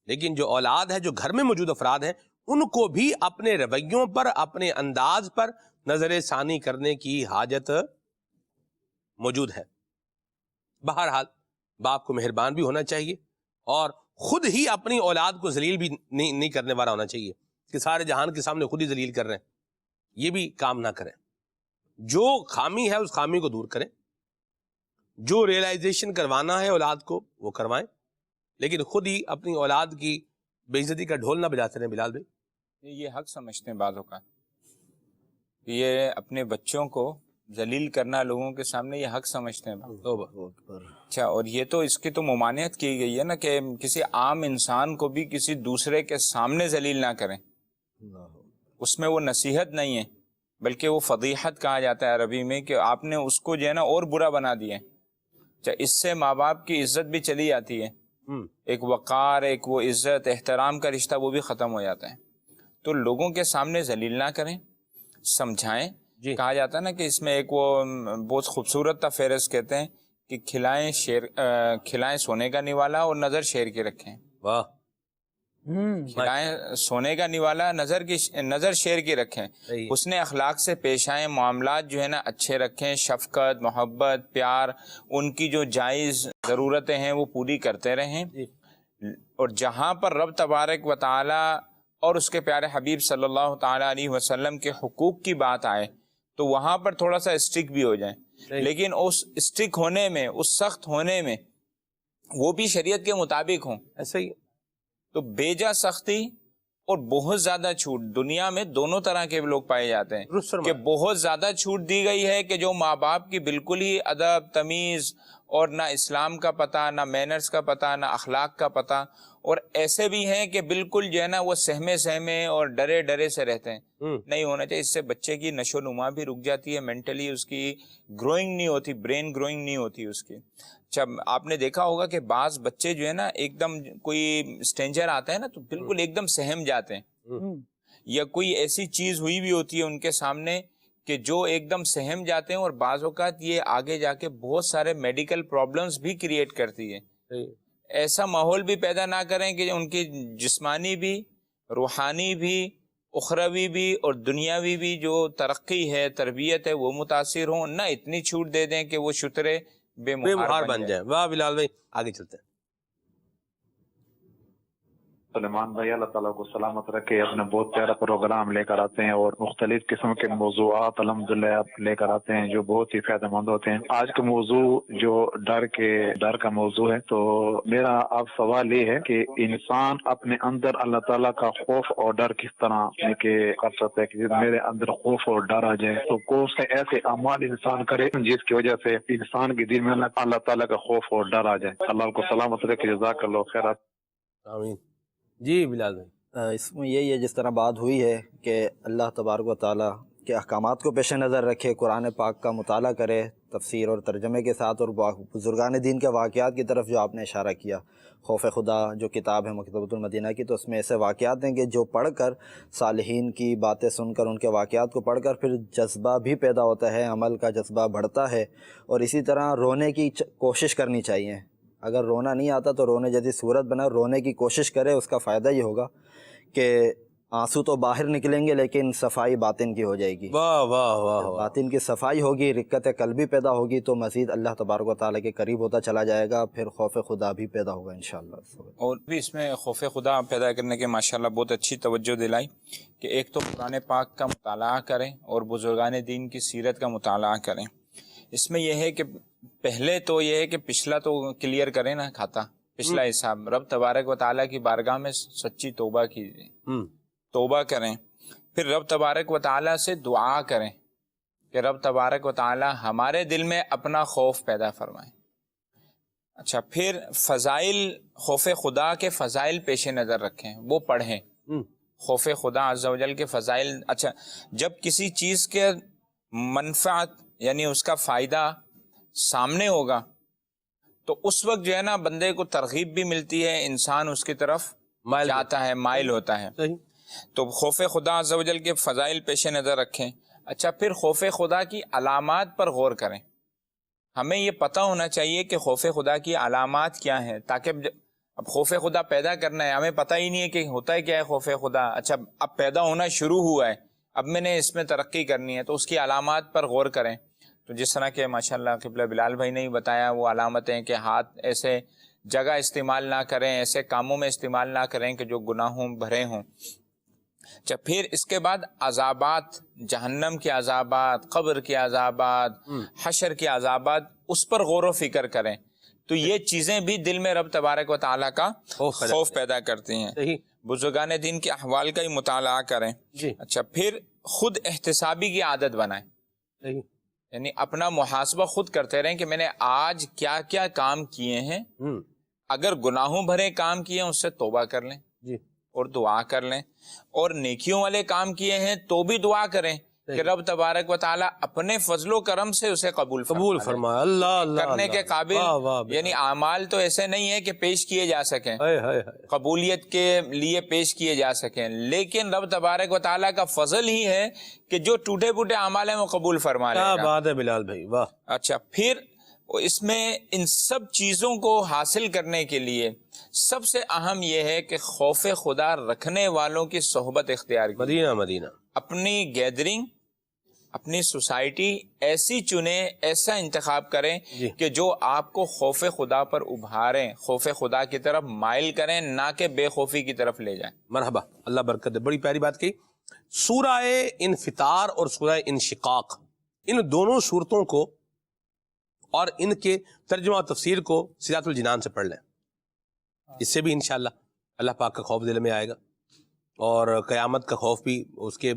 لیکن جو اولاد ہے, جو گھر میں موجود افراد ہیں, ان کو بھی اپنے رویوں پر, اپنے انداز پر نظر ثانی کرنے کی حاجت موجود ہے. بہرحال باپ کو مہربان بھی ہونا چاہیے, اور خود ہی اپنی اولاد کو ذلیل بھی نہیں کرنے والا ہونا چاہیے کہ سارے جہان کے سامنے خود ہی ذلیل کر رہے ہیں. یہ بھی کام نہ کریں. جو خامی ہے اس خامی کو دور کریں, جو ریئلائزیشن کروانا ہے اولاد کو وہ کروائیں, لیکن خود ہی اپنی اولاد کی بے عزتی کا ڈھول نہ بجاتے رہیں. بلال بھائی, یہ حق سمجھتے ہیں بعضوں کا, یہ اپنے بچوں کو ذلیل کرنا لوگوں کے سامنے یہ حق سمجھتے ہیں. اچھا, اور یہ تو اس کی تو ممانعت کی گئی ہے نا کہ کسی عام انسان کو بھی کسی دوسرے کے سامنے ذلیل نہ کریں. اس میں وہ نصیحت نہیں ہے بلکہ وہ فضیحت کہا جاتا ہے عربی میں, کہ آپ نے اس کو جو ہے نا اور برا بنا دیا ہے. اچھا, اس سے ماں باپ کی عزت بھی چلی جاتی ہے, ایک وقار, ایک وہ عزت احترام کا رشتہ وہ بھی ختم ہو جاتا ہے. تو لوگوں کے سامنے ذلیل نہ کریں, سمجھائیں. کہا جاتا ہے نا کہ اس میں ایک وہ بہت خوبصورت تھا فہرست, کہتے ہیں کہ کھلائیں سونے کا نوالا اور نظر شیر کی رکھیں. واہ, کھلائیں سونے کا نوالا, نظر شیر کی رکھیں. حسن اخلاق سے پیش آئیں, معاملات جو ہے نا اچھے رکھیں, شفقت, محبت, پیار, ان کی جو جائز ضرورتیں ہیں وہ پوری کرتے رہیں. اور جہاں پر رب تبارک و تعالی اور اس کے پیارے حبیب صلی اللہ تعالی علیہ وسلم کے حقوق کی بات آئے تو وہاں پر تھوڑا سا اسٹرک بھی ہو جائیں, لیکن اس اسٹرک ہونے میں, اس سخت ہونے میں وہ بھی شریعت کے مطابق ہوں. ایسا ہی. تو بیجا سختی اور بہت زیادہ چھوٹ, دنیا میں دونوں طرح کے لوگ پائے جاتے ہیں کہ بہت زیادہ چھوٹ دی گئی ہے کہ جو ماں باپ کی بالکل ہی ادب, تمیز اور نہ اسلام کا پتہ, نہ مینرز کا پتہ, نہ اخلاق کا پتہ, اور ایسے بھی ہیں کہ بالکل جو ہے نا وہ سہمے اور ڈرے سے رہتے ہیں. نہیں ہونا چاہیے. اس سے بچے کی نشو نما بھی رک جاتی ہے, مینٹلی اس کی گروئنگ نہیں ہوتی, برین گروئنگ نہیں ہوتی اس کی. جب آپ نے دیکھا ہوگا کہ بعض بچے جو ہے نا ایک دم کوئی اسٹرینجر آتا ہے نا تو بالکل ایک دم سہم جاتے ہیں, یا کوئی ایسی چیز ہوئی بھی ہوتی ہے ان کے سامنے کہ جو ایک دم سہم جاتے ہیں, اور بعض اوقات یہ آگے جا کے بہت سارے میڈیکل پرابلمس بھی کریٹ کرتی ہے. ایسا ماحول بھی پیدا نہ کریں کہ ان کی جسمانی بھی, روحانی بھی, اخروی بھی اور دنیاوی بھی جو ترقی ہے, تربیت ہے, وہ متاثر ہوں. نہ اتنی چھوٹ دے دیں کہ وہ شترے بے مہار بن جائے. واہ بلال بھائی, آگے چلتے ہیں. سلیمان بھائی اللہ تعالیٰ کو سلامت رکھے, اپنے بہت پیارا پروگرام لے کر آتے ہیں اور مختلف قسم کے موضوعات الحمدللہ آپ لے کر آتے ہیں جو بہت ہی فائدہ مند ہوتے ہیں. آج کا موضوع جو ڈر کا موضوع ہے, تو میرا آپ سوال یہ ہے کہ انسان اپنے اندر اللہ تعالیٰ کا خوف اور ڈر کس طرح کر سکتا ہے کہ میرے اندر خوف اور ڈر آ جائے, تو کون سے ایسے اعمال انسان کرے جس کی وجہ سے انسان کے دل میں اللہ تعالیٰ کا خوف اور ڈر آ جائے. اللہ کو سلامت رکھے, جزاک اللہ خیر. آمین. جی بلال بھائی, اس میں یہی ہے جس طرح بات ہوئی ہے کہ اللہ تبارک و تعالیٰ کے احکامات کو پیش نظر رکھے, قرآن پاک کا مطالعہ کرے تفسیر اور ترجمے کے ساتھ, اور بزرگان دین کے واقعات کی طرف جو آپ نے اشارہ کیا, خوف خدا جو کتاب ہے مکتبۃ المدینہ کی, تو اس میں ایسے واقعات ہیں کہ جو پڑھ کر, صالحین کی باتیں سن کر, ان کے واقعات کو پڑھ کر پھر جذبہ بھی پیدا ہوتا ہے, عمل کا جذبہ بڑھتا ہے, اور اسی طرح رونے کی کوشش کرنی چاہیے. اگر رونا نہیں آتا تو رونے جیسی صورت بنا، رونے کی کوشش کرے، اس کا فائدہ یہ ہوگا کہ آنسو تو باہر نکلیں گے لیکن صفائی باطن کی ہو جائے گی۔ واہ واہ واہ واہ۔ باطن کی صفائی ہوگی، رقت قلبی پیدا ہوگی تو مزید اللہ تبارک و تعالیٰ کے قریب ہوتا چلا جائے گا، پھر خوف خدا بھی پیدا ہوگا انشاءاللہ۔ اور بھی اس میں خوف خدا پیدا کرنے کے ماشاءاللہ بہت اچھی توجہ دلائی کہ ایک تو قرآن پاک کا مطالعہ کریں اور بزرگان دین کی سیرت کا مطالعہ کریں۔ اس میں یہ ہے کہ پہلے تو یہ ہے کہ پچھلا تو کلیئر کریں نا کھاتا، پچھلا حساب رب تبارک و تعالیٰ کی بارگاہ میں سچی توبہ کیجیے، توبہ کریں، پھر رب تبارک و تعالیٰ سے دعا کریں کہ رب تبارک و تعالیٰ ہمارے دل میں اپنا خوف پیدا فرمائیں۔ اچھا، پھر فضائل خوف خدا کے فضائل پیش نظر رکھیں، وہ پڑھیں، خوف خدا عز و جل کے فضائل۔ اچھا، جب کسی چیز کے منفعت یعنی اس کا فائدہ سامنے ہوگا تو اس وقت جو ہے نا بندے کو ترغیب بھی ملتی ہے، انسان اس کی طرف جاتا ہے، مائل ہوتا ہے۔ تو خوف خدا عز و جل کے فضائل پیش نظر رکھیں۔ اچھا، پھر خوف خدا کی علامات پر غور کریں۔ ہمیں یہ پتہ ہونا چاہیے کہ خوف خدا کی علامات کیا ہیں، تاکہ اب خوف خدا پیدا کرنا ہے، ہمیں پتہ ہی نہیں ہے کہ ہوتا ہے کیا ہے خوف خدا۔ اچھا، اب پیدا ہونا شروع ہوا ہے، اب میں نے اس میں ترقی کرنی ہے تو اس کی علامات پر غور کریں۔ تو جس طرح کہ ماشاءاللہ قبلہ بلال بھائی نے ہی بتایا وہ علامتیں کہ ہاتھ ایسے جگہ استعمال نہ کریں، ایسے کاموں میں استعمال نہ کریں کہ جو گناہوں بھرے ہوں۔ اچھا، پھر اس کے بعد عذابات، جہنم کے عذابات، قبر کے عذابات، حشر کے عذابات، اس پر غور و فکر کریں۔ تو یہ چیزیں بھی دل میں رب تبارک و تعالیٰ کا خوف پیدا کرتی ہیں۔ بزرگان دین کے احوال کا ہی مطالعہ کریں۔ اچھا، پھر خود احتسابی کی عادت بنائیں، یعنی اپنا محاسبہ خود کرتے رہیں کہ میں نے آج کیا کیا کام کیے ہیں۔ اگر گناہوں بھرے کام کیے ہیں اس سے توبہ کر لیں اور دعا کر لیں، اور نیکیوں والے کام کیے ہیں تو بھی دعا کریں کہ رب تبارک و تعالیٰ اپنے فضل و کرم سے اسے قبول فرمائے۔ اللہ اللہ کرنے کے قابل، یعنی اعمال تو ایسے نہیں ہے کہ پیش کیے جا سکیں، قبولیت کے لیے پیش کیے جا سکیں، لیکن رب تبارک و تعالیٰ کا فضل ہی ہے کہ جو ٹوٹے پھوٹے اعمال ہیں وہ قبول فرما لے گا۔ کیا بات ہے بلال بھائی، واہ۔ اچھا، پھر اس میں ان سب چیزوں کو حاصل کرنے کے لیے سب سے اہم یہ ہے کہ خوف خدا رکھنے والوں کی صحبت اختیار کی۔ مدینہ اپنی گیدرنگ، اپنی سوسائٹی ایسی چنیں، ایسا انتخاب کریں کہ جو آپ کو خوف خدا پر ابھاریں، خوف خدا کی طرف مائل کریں، نہ کہ بے خوفی کی طرف لے جائیں۔ مرحبا، اللہ برکت دے۔ بڑی پیاری بات کی۔ سورہ انفطار اور سورہ انشقاق، ان دونوں صورتوں کو اور ان کے ترجمہ و تفسیر کو صراط الجنان سے پڑھ لیں، اس سے بھی انشاءاللہ اللہ پاک کا خوف دل میں آئے گا، اور قیامت کا خوف بھی، اس کے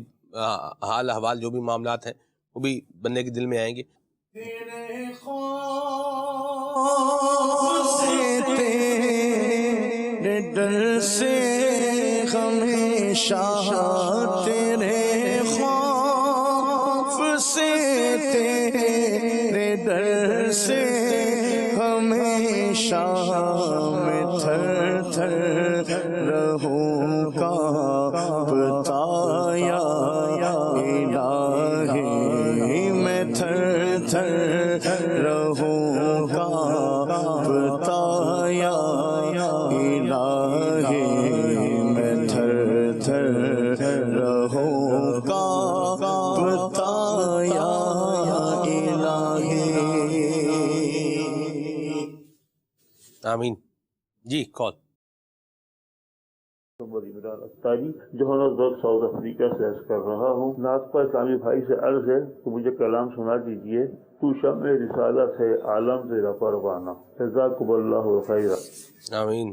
حال احوال جو بھی معاملات ہیں وہ بھی بندے کے دل میں آئیں گے۔ تیرے خوف سے، تیرے ڈر سے ہمیشہ، تیرے خوف سے، تیرے ڈر سے ہمیشہ میں تھر تھر رہوں کانپتا یا الہی، میں تھر تھر رہوں کانپتا یا الہی، میں تھر تھر رہوں کانپتا یا الہی۔ آمین۔ جی کال۔ جوہانسبرگ ساؤتھ افریقہ سے عرض کر رہا ہوں، ناطقہ اسلامی بھائی سے عرض ہے کہ مجھے کلام سنا دیجئے، تو شمع رسالت ہے عالم زیر پروانہ، جزاکم اللہ خیرا۔ آمین۔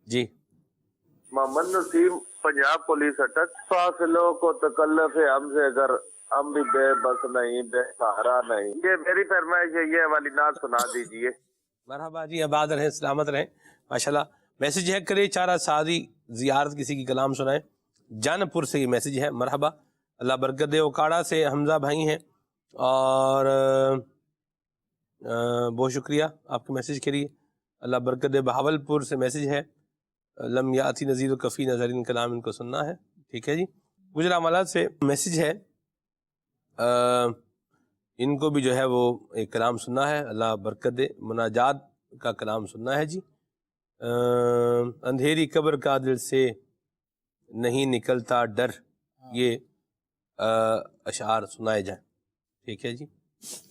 جی محمد نسیم، پنجاب پولیس اٹک۔ فاصلوں کو تکلف ہے ہم سے، اگر ہم بھی بے بس نہیں، بے سہارا نہیں۔ یہ میری فرمائش ہے، یہ والی نعت سنا دیجئے۔ مرحبا جی، آباد رہیں، سلامت رہیں۔ ماشاءاللہ میسج ہے، کرے چارہ سعدی زیارت کسی کی کلام سنائیں۔ جان پور سے یہ میسج ہے۔ مرحبا، اللہ برکت دے۔ اوکاڑا سے حمزہ بھائی ہیں، اور بہت شکریہ آپ کے میسج کے لیے، اللہ برکت دے۔ بہاول پور سے میسج ہے، لم یاتی نذیر کفی نظرین کلام، ان کو سننا ہے، ٹھیک ہے جی۔ گجرانوالہ سے میسج ہے، ان کو بھی جو ہے وہ ایک کلام سننا ہے، اللہ برکت دے۔ مناجات کا کلام سننا ہے جی. اندھیری قبر کا دل سے نہیں نکلتا ڈر، یہ اشعار سنائے جائیں. ٹھیک ہے جی،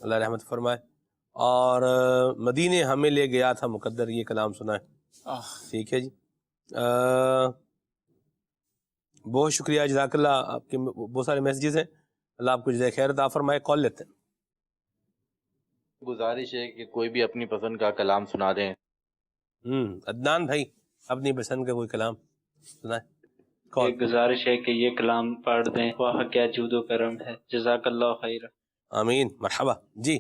اللہ رحمت فرمائے. اور مدینے ہمیں لے گیا تھا مقدر، یہ کلام سنائیں. ٹھیک ہے جی. بہت شکریہ، جزاک اللہ. آپ کے بہت سارے میسیجز ہیں، اللہ آپ کو جزائے خیر عطا فرمائے. کال لیتے ہیں. گزارش ہے کہ کوئی بھی اپنی پسند کا کلام سنا دیں. عدنان بھائی اپنی پسند کا کوئی کلام سنائیں. ایک گزارش ہے کہ یہ کلام پڑھ دیں. واہ کیا جود و کرم ہے، جزاک اللہ خیر. آمین، مرحبا جی.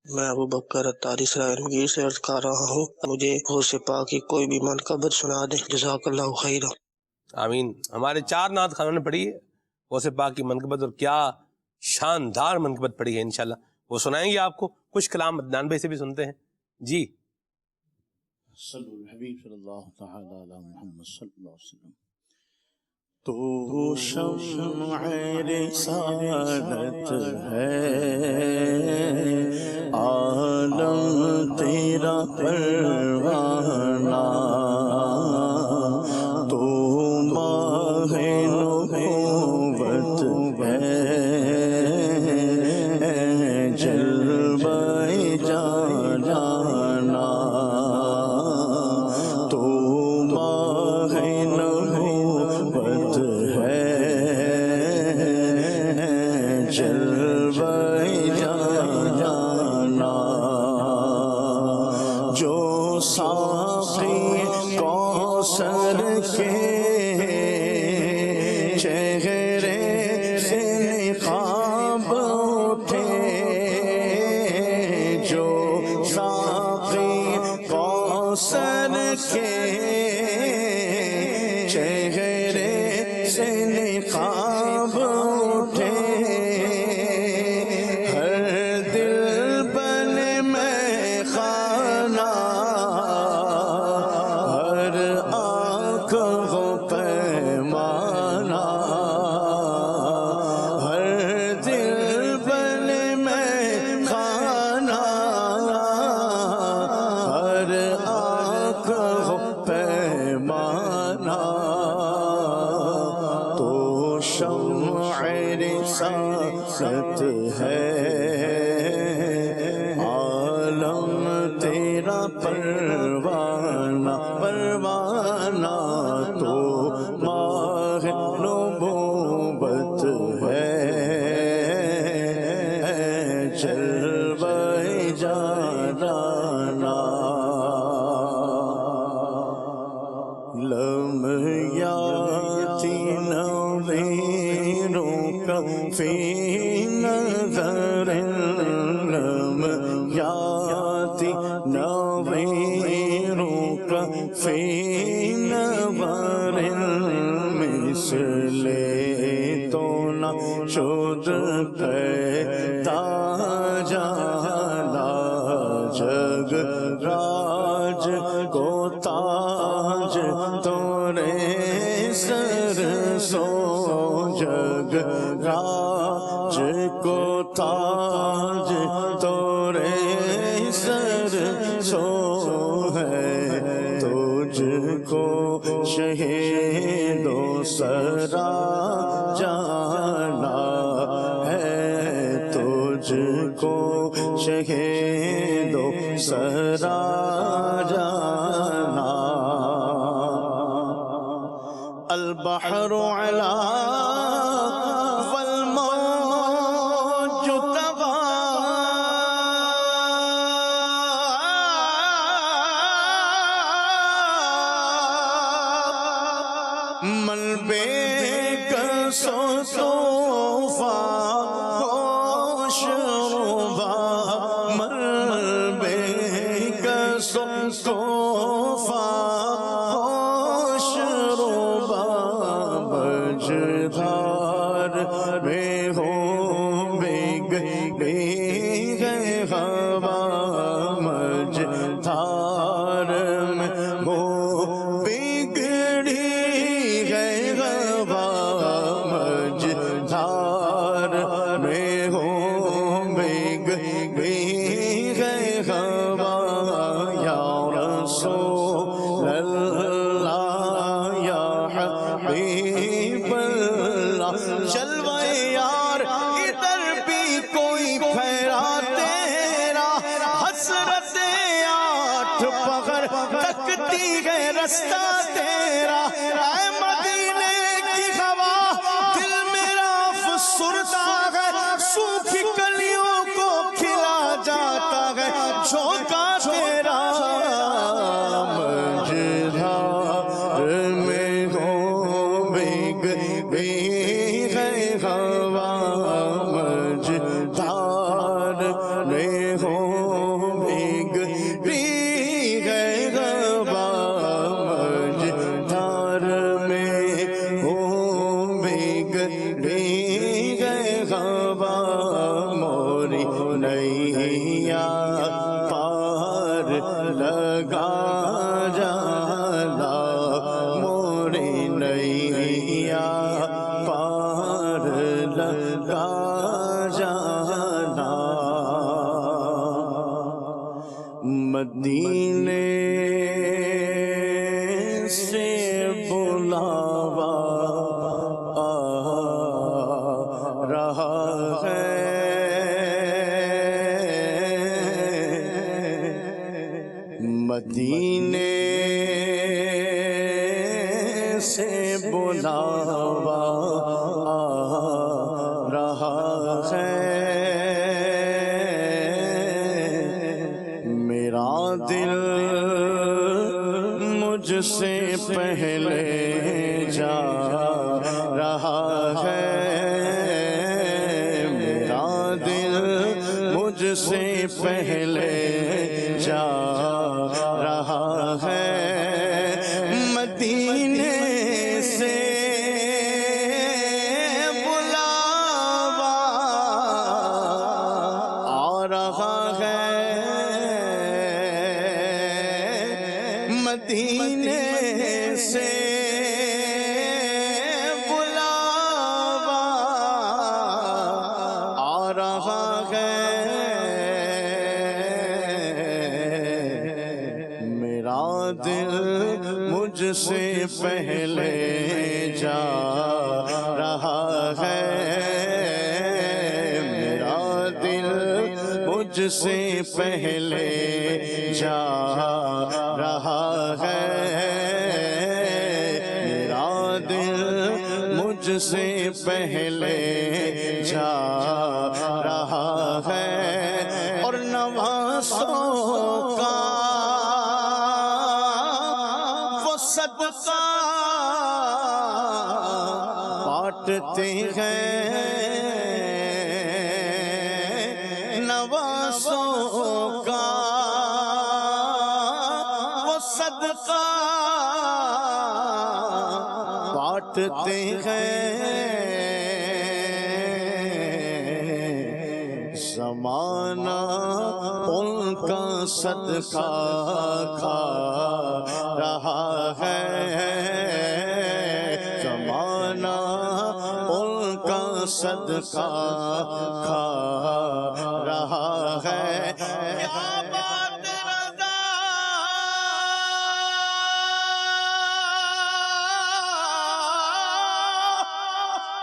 میں ابو بکر اتاری سرائرمگیر سے عرض کر رہا ہوں، مجھے غوث پاک کی کوئی بھی منقبت سنا دیں، جزاک اللہ خیر. آمین. ہمارے 4 نعت خانوں نے پڑھی ہے غوث پاک کی منقبت، اور کیا شاندار منقبت پڑھی ہے. انشاءاللہ وہ سنائیں گے آپ کو. کچھ کلام عدنان بھائی سے بھی سنتے ہیں جی. صلی الحبیب صلی اللہ تعالی علی محمد صلی اللہ علیہ وسلم. تو شمع رسالت ہے، عالم تیرا پروانہ، تو ماہ نبوت ہے، جلوہ جانا، تو ماہ نبوت ہے، جلوہ جانا، جو ساقی کوثر کے چہرے سے نقاب اٹھے، جو ساقی کوثر کے چہرے سے نقاب اٹھے، ہر دل بنے میں خانہ، ہر آنکھ ہو پیمانہ، ہر دل بنے میں خانہ، ہر آنکھ ہو پیمانہ، تو شمع رسالت ہے، عالم تیرا پروانہ، پروانہ، تو ماہ نبوت ہے، جلوہ جانا، لم یاتی نظیروں کا فی نظر، لم یاتی نظیروں کا فی نظر، مثل تو نہ شد پیدا جانا، جگ راج کو تاج تورے سر سو، جگ راج کو تاج تورے سر سو ہے، تجھ کو شہید و سرا جانا ہے، تجھ کو شہید و سرا جانا، البحر علا والموج تبا، ملبے کسو صوفا ہوش روبا، ملبے کسو صوفا ہوش روبا، بجدار میں ہو بگ گئی ہے ہوا، مجدار میں ہو بگڑی ہے ہوا، مجدار میں ہو بگ گئی حبیب اللہ جلوہ یار ادھر بھی کوئی پھیرا تیرا حسرت آٹھ پہر تکتی ہے رستہ تیرا اے مدینے کی ہوا دل میرا افسردہ ہے سوکھی کلیوں کو کھلا جاتا ہے جھونکا تیرا مجھار میں ہو بگ بھی ہے ہوا مجھار میں ہو بگ بھی ہے ہوا مجھار میں ہو بگ بھی ہے ہوا موری نیا پار لگا جانا موری نیا پار لگا جانا مدینے سے بلاوا آ رہا ہے مدینے سے بلاوا آ رہا ہے میرا دل مجھ سے پہلے جا رہا ہے میرا دل مجھ سے پہلے جا رہا ہے مدینے سے بلاوا آ رہا ہے مدینے سے بلاوا آ رہا ہے میرا دل مجھ سے پہلے جا رہا ہے میرا دل مجھ سے پہلے جا رہا ہے میرا دل مجھ سے پہلے جا رہا ہے اور نوازوں کا وہ صدقہ بانٹتے ہیں نوازوں کا وہ صدقہ بانٹتے ہیں زمانہ ان کا صدقہ کھا رہا ہے زمانہ ان کا صدقہ کھا رہا ہے کیا بات رضا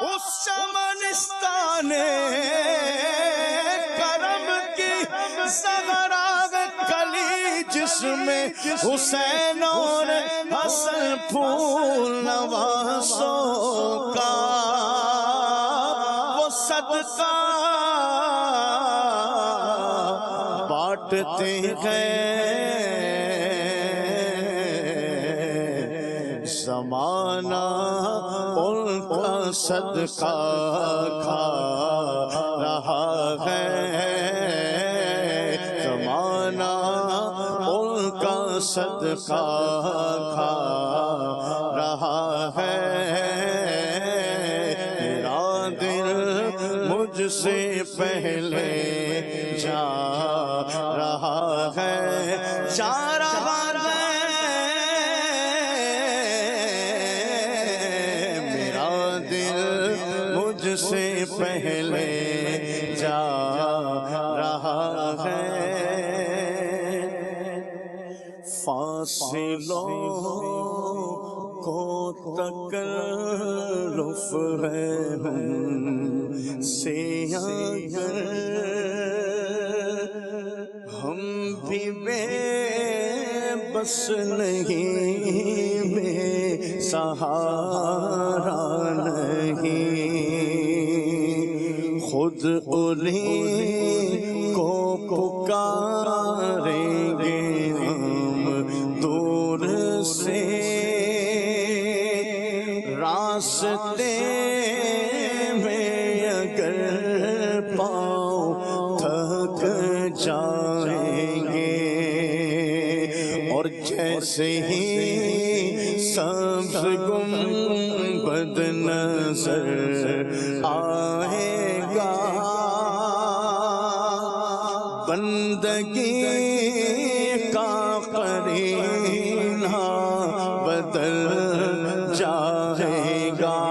اس چمنستان کرم کی زغراغ کلی جس میں حسین اور حسن پھول نوازوں کا وہ صدقہ بانٹتے ہیں زمانہ ان کا صدقہ کھا رہا ہے زمانہ ان کا صدقہ کھا رہا ہے میرا دل مجھ سے پہلے جا رہا ہے جا رہا ہے میرا دل مجھ سے پہلے جا رہا ہے فاصلوں تکلف ہے ہم سے اگر ہم بھی بے بس نہیں، بے سہارا نہیں، خود انہیں کو پکاریں گے ہم دور سے، راستے میں اگر پاؤں تھک جائیں گے، اور جیسے ہی سبز گنبد نظر آئے گا، بندگی کا قرینہ بدل جائے گا،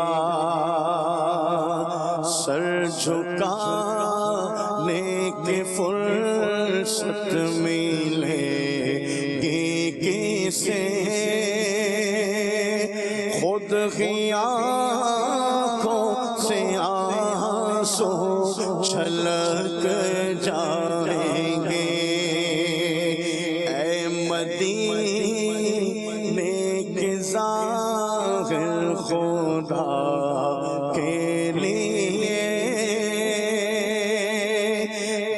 سر جھکانے کی فرصت ملے گی کسے، خود ہی آنکھوں سے آنسو چھلک جائیں گے، اے مدینے کے ظاہر خدا کے لیے،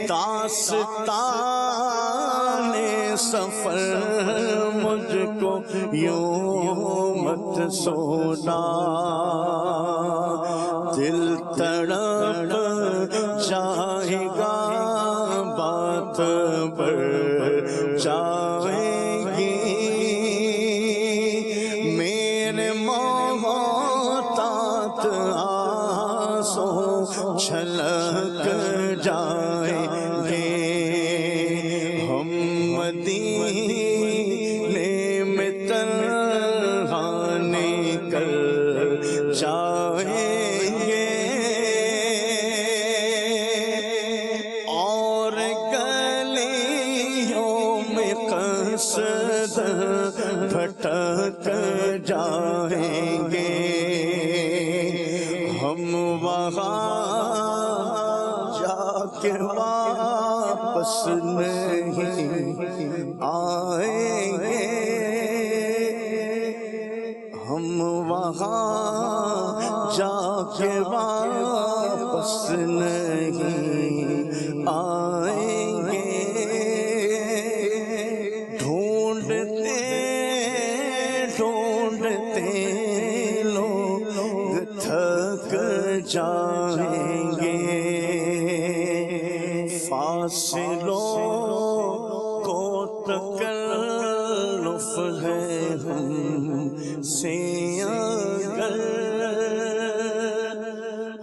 داستان سفر مجھ کو یوں مت سونا، دل تڑپ جائے گا، بات بڑھ جائے گی، میرے محتاط آنسو چھلک جائیں گے، ہم مدینے میں تنہا نکل جائیں گے، اور گلیوں میں قصد بھٹک جائیں گے، ہم وہاں جا کے واپس نہیں آئیں گے، ہم وہاں جا کے واپس نہیں آئیں گے، ڈھونڈتے ڈھونڈتے لوگ تھک جائیں گے، فاصلوں کو تکلف ہے ہم سے اگر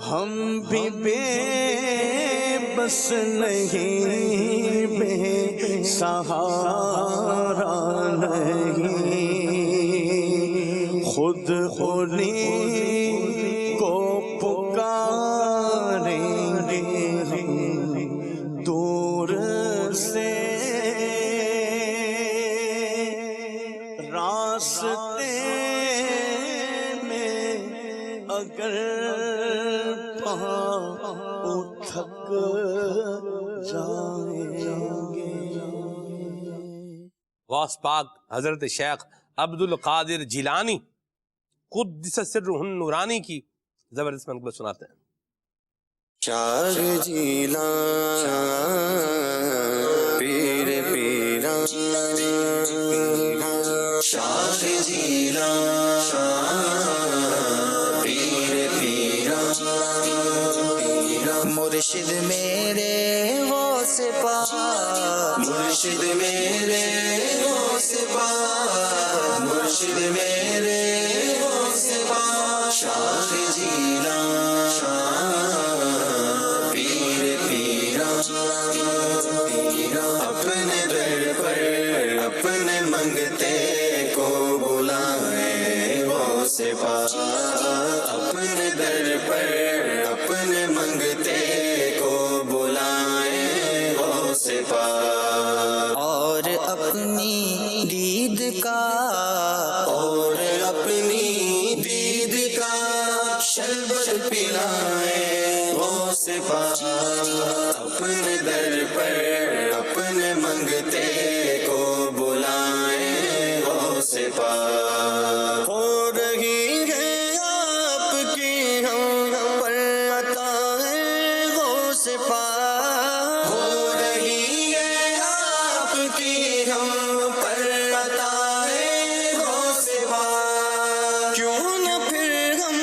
ہم بھی بے بس نہیں، بے سہارا نہیں، خود انہیں کو پکاریں گے ہم دور سے، راستے میں اگر پاؤں تھک جائیں گے۔ غوث پاک حضرت شیخ عبد القادر جیلانی قدس سرہ النورانی کی زبردست منقبت سناتے ہیں۔ شاہ جیلان پیر پیران، شاہ جیلان پیر پیران، مرشد میرے غوث پاک، مرشد میرے غوث پاک، مرشد میرے غوث پاک، شاہ جیلان پیر پیران، اپنے در پر اپنے منگتے کو بلائیں غوث پاک، اپنے در پر اپنے منگتے کو بلائیں غوث پاک، اور اپنی دید کا، اور اپنی پلائیں غوث پاک اپنے در پر اپنے منگتے کو بلائیں غوث پاک ہو رہی ہے آپ کی ہم پر عطا ہے غوث پاک ہو رہی ہے آپ کی ہم پر عطا ہے غوث پاک کیوں نہ پھر ہم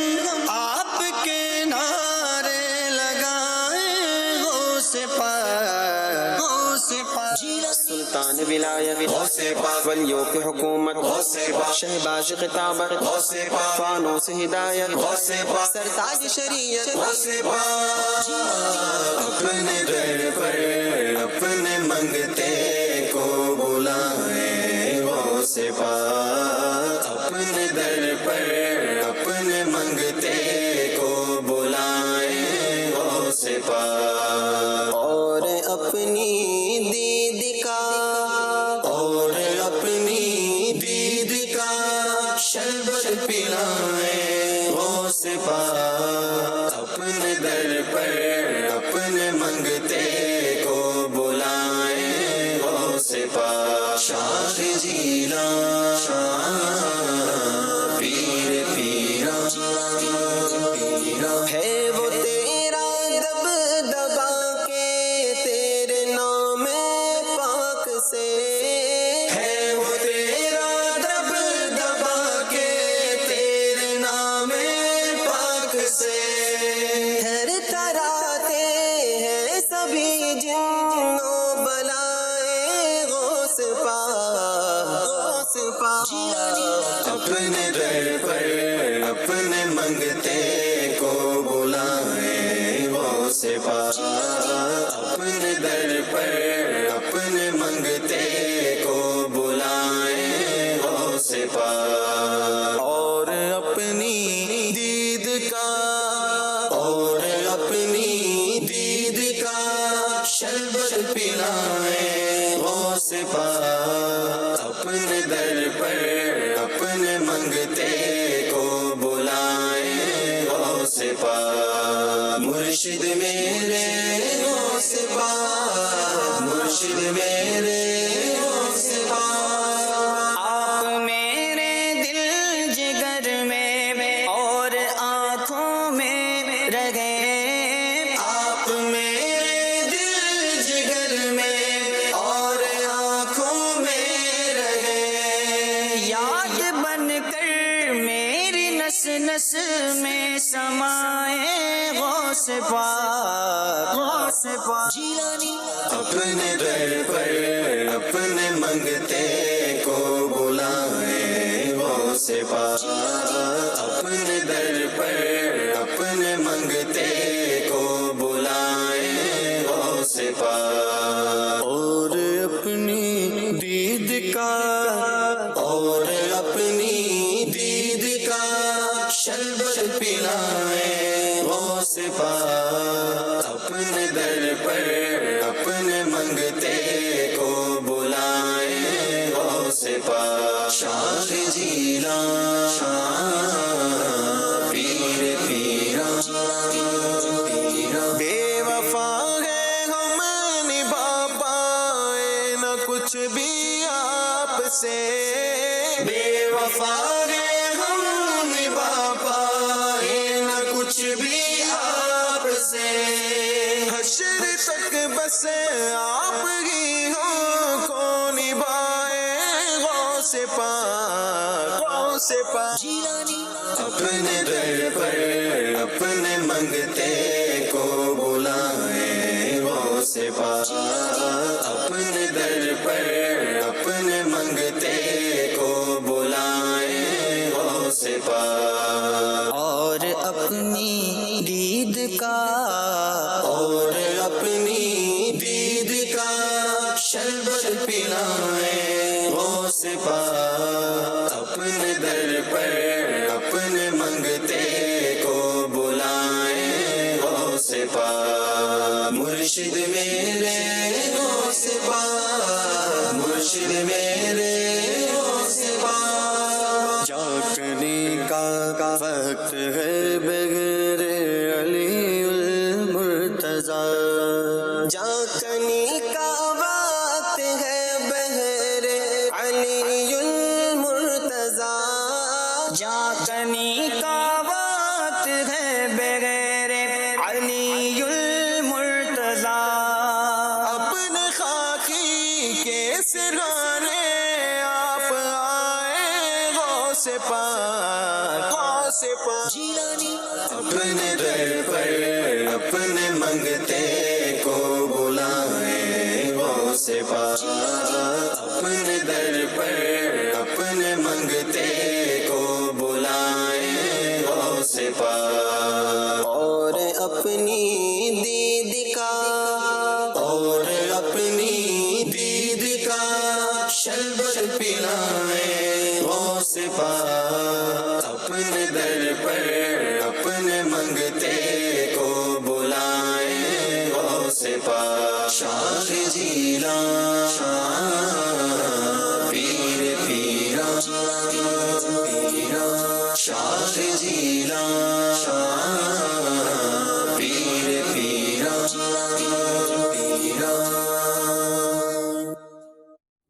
آپ کے نعرے لگائیں غوث پاک غوث پاک سلطان ولایت غوث پاک ولیوں کی حکومت غوث پاک شہباز خطابت غوث پاک فانوس ہدایت غوث پاک سرتاج شریعت غوث پاک اپنے در پر اپنے منگتے کو بلائیں غوث پاک اپنے در پر اپنے منگتے کو بلائیں غوث پاک اور اپنی دید کا اور اپنی دید کا شربت پلائیں غوث پاک اپنے در پر اپنے منگتے کو بلائیں غوث پاک شاہ جیلان پیر پیران ہے وہ تیرا دبدبا کے تیرے نام پاک سے ہے وہ تیرا دبدبا کے تیرے نام پاک سے تھر تھراتے ہیں سبھی جن و بلائیں غوث پاک غوث پاک اپنے در پر اپنے منگتے کو بلائیں غوث پاک اپنے در پر اپنے منگتے کو بلائیں غوث پاک اور اپنی دید کا اور اپنی دید کا شربت پلائیں غوث پاک اپنے در پر اپنے منگتے کو بلائیں غوث پاک مرشد میرے غوث پاک مرشد میرے غوث پاک آپ میرے دل جگر میں اور آنکھوں میں رہے آپ میرے دل جگر میں اور آنکھوں میں رہے یاد بن کر میری نس نس میں سمائے غوث پاک غوث پاک جیلانی اپنے در پر اپنے منگتے کو بلائیں غوث پاک اپنے در پر اپنے منگتے کو بلائیں غوث پاک اور اپنی دید کا اور اپنی دید کا شربت پلائیں غوث پاک اپنے در پر اپنے منگتے کو بلائیں غوث پاک شاہ جیلان پیر پیران بے وفا ہے ہم نبھا پائے نہ کچھ بھی آپ سے بے وفا ہے ہم نبھا پائے نہ کچھ بھی آپ سے حشر تک بس آپ ہی ہوں کو نبھائے غوث پاک غوث پاک جیلانی اپنے در پر اپنے منگتے کو بلائیں غوث پاک اپنے در پر اپنے منگتے کو بلائیں غوث پاک اور اپنی دید کا اور اپنی دید کا شربت پلائیں غوث پاک اپنے در پر اپنے منگتے کو بلائیں غوث پاک مرشد میرے غوث پاک مرشد میرے غوث پاک جاگنے کا وقت ہے بغیر ہے بغیر علی المرتضی، اپنے خاکی کے سرانے آپ آئے غوث پاک، غوث پاک جیلانی اپنے در پر اپنے منگتے کو بلائے غوث پاک، اپنے در پر اپنے منگتے کو بلائے غوث پاک، اور اپنی دید کا، اور اپنی دید کا شربت پلائے غوث پاک، اپنے در پر اپنے منگتے کو بلائے غوث پاک، شاہ جیلان پیر پیرا، شاہ جیلان پیر پیرا۔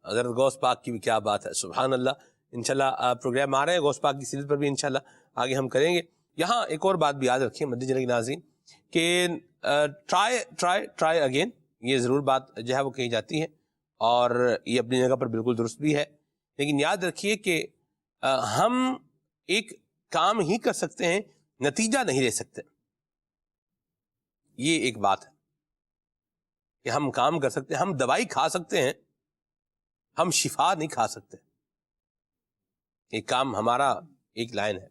حضرت غوث پاک کی بھی کیا بات ہے، سبحان اللہ۔ انشاءاللہ پروگرام آ رہے ہیں غوث پاک کی سیرت پر بھی انشاءاللہ آگے ہم کریں گے۔ یہاں ایک اور بات بھی یاد رکھیں مدنی چینل کے ناظرین کہ ٹرائی اگین، یہ ضرور بات جو ہے وہ کہی جاتی ہے اور یہ اپنی جگہ پر بالکل درست بھی ہے، لیکن یاد رکھیے کہ ہم ایک کام ہی کر سکتے ہیں، نتیجہ نہیں لے سکتے۔ یہ ایک بات ہے کہ ہم کام کر سکتے ہیں، ہم دوائی کھا سکتے ہیں، ہم شفا نہیں کھا سکتے۔ ایک کام ہمارا ایک لائن ہے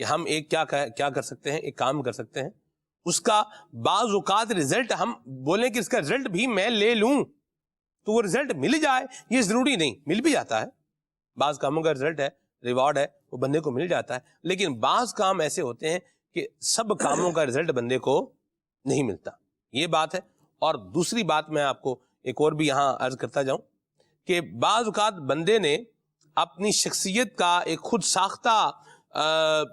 کہ ہم ایک کیا کر سکتے ہیں، ایک کام کر سکتے ہیں، اس کا بعض اوقات رزلٹ ہم بولیں کہ اس کا رزلٹ بھی میں لے لوں تو وہ رزلٹ مل جائے، یہ ضروری نہیں، مل بھی جاتا ہے، بعض کاموں کا رزلٹ ہے، ریوارڈ ہے، وہ بندے کو مل جاتا ہے، لیکن بعض کام ایسے ہوتے ہیں کہ سب کاموں کا رزلٹ بندے کو نہیں ملتا، یہ بات ہے۔ اور دوسری بات میں آپ کو ایک اور بھی یہاں عرض کرتا جاؤں کہ بعض اوقات بندے نے اپنی شخصیت کا ایک خود ساختہ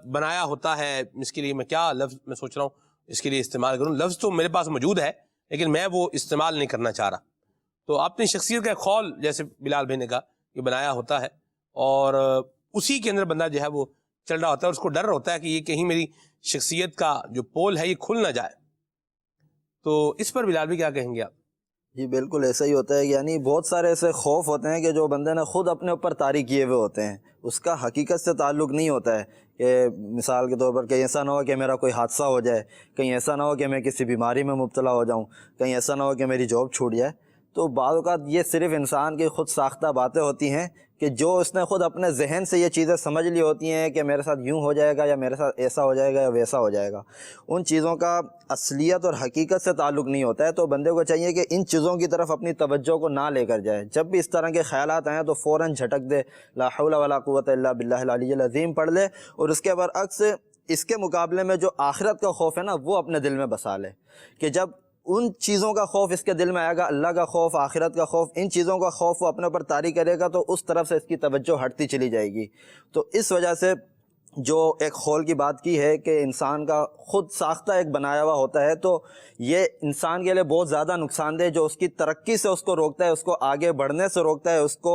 بنایا ہوتا ہے، اس کے لیے میں کیا لفظ میں سوچ رہا ہوں اس کے لیے استعمال کروں، لفظ تو میرے پاس موجود ہے لیکن میں وہ استعمال نہیں کرنا چاہ رہا، تو اپنی شخصیت کا خول جیسے بلال بھائی نے کہا یہ بنایا ہوتا ہے اور اسی کے اندر بندہ جو ہے وہ چل رہا ہوتا ہے، اس کو ڈر ہوتا ہے کہ یہ کہیں میری شخصیت کا جو پول ہے یہ کھل نہ جائے، تو اس پر بلال بھی کیا کہیں گے آپ؟ جی بالکل ایسا ہی ہوتا ہے، یعنی بہت سارے ایسے خوف ہوتے ہیں کہ جو بندے نے خود اپنے اوپر طاری کیے ہوئے ہوتے ہیں، اس کا حقیقت سے تعلق نہیں ہوتا ہے، کہ مثال کے طور پر کہیں ایسا نہ ہو کہ میرا کوئی حادثہ ہو جائے، کہیں ایسا نہ ہو کہ میں کسی بیماری میں مبتلا ہو جاؤں، کہیں ایسا نہ ہو کہ میری جاب چھوٹ جائے، تو بعض اوقات یہ صرف انسان کی خود ساختہ باتیں ہوتی ہیں کہ جو اس نے خود اپنے ذہن سے یہ چیزیں سمجھ لی ہوتی ہیں کہ میرے ساتھ یوں ہو جائے گا یا میرے ساتھ ایسا ہو جائے گا یا ویسا ہو جائے گا، ان چیزوں کا اصلیت اور حقیقت سے تعلق نہیں ہوتا ہے، تو بندے کو چاہیے کہ ان چیزوں کی طرف اپنی توجہ کو نہ لے کر جائے، جب بھی اس طرح کے خیالات آئیں تو فوراً جھٹک دے لا حول ولا قوت الا باللہ العلی العظیم پڑھ لے، اور اس کے برعکس اس کے مقابلے میں جو آخرت کا خوف ہے نا وہ اپنے دل میں بسا لے، کہ جب ان چیزوں کا خوف اس کے دل میں آئے گا، اللہ کا خوف، آخرت کا خوف، ان چیزوں کا خوف وہ اپنے اوپر طاری کرے گا تو اس طرف سے اس کی توجہ ہٹتی چلی جائے گی۔ تو اس وجہ سے جو ایک خول کی بات کی ہے کہ انسان کا خود ساختہ ایک بنایا ہوا ہوتا ہے، تو یہ انسان کے لیے بہت زیادہ نقصان دہ، جو اس کی ترقی سے اس کو روکتا ہے، اس کو آگے بڑھنے سے روکتا ہے، اس کو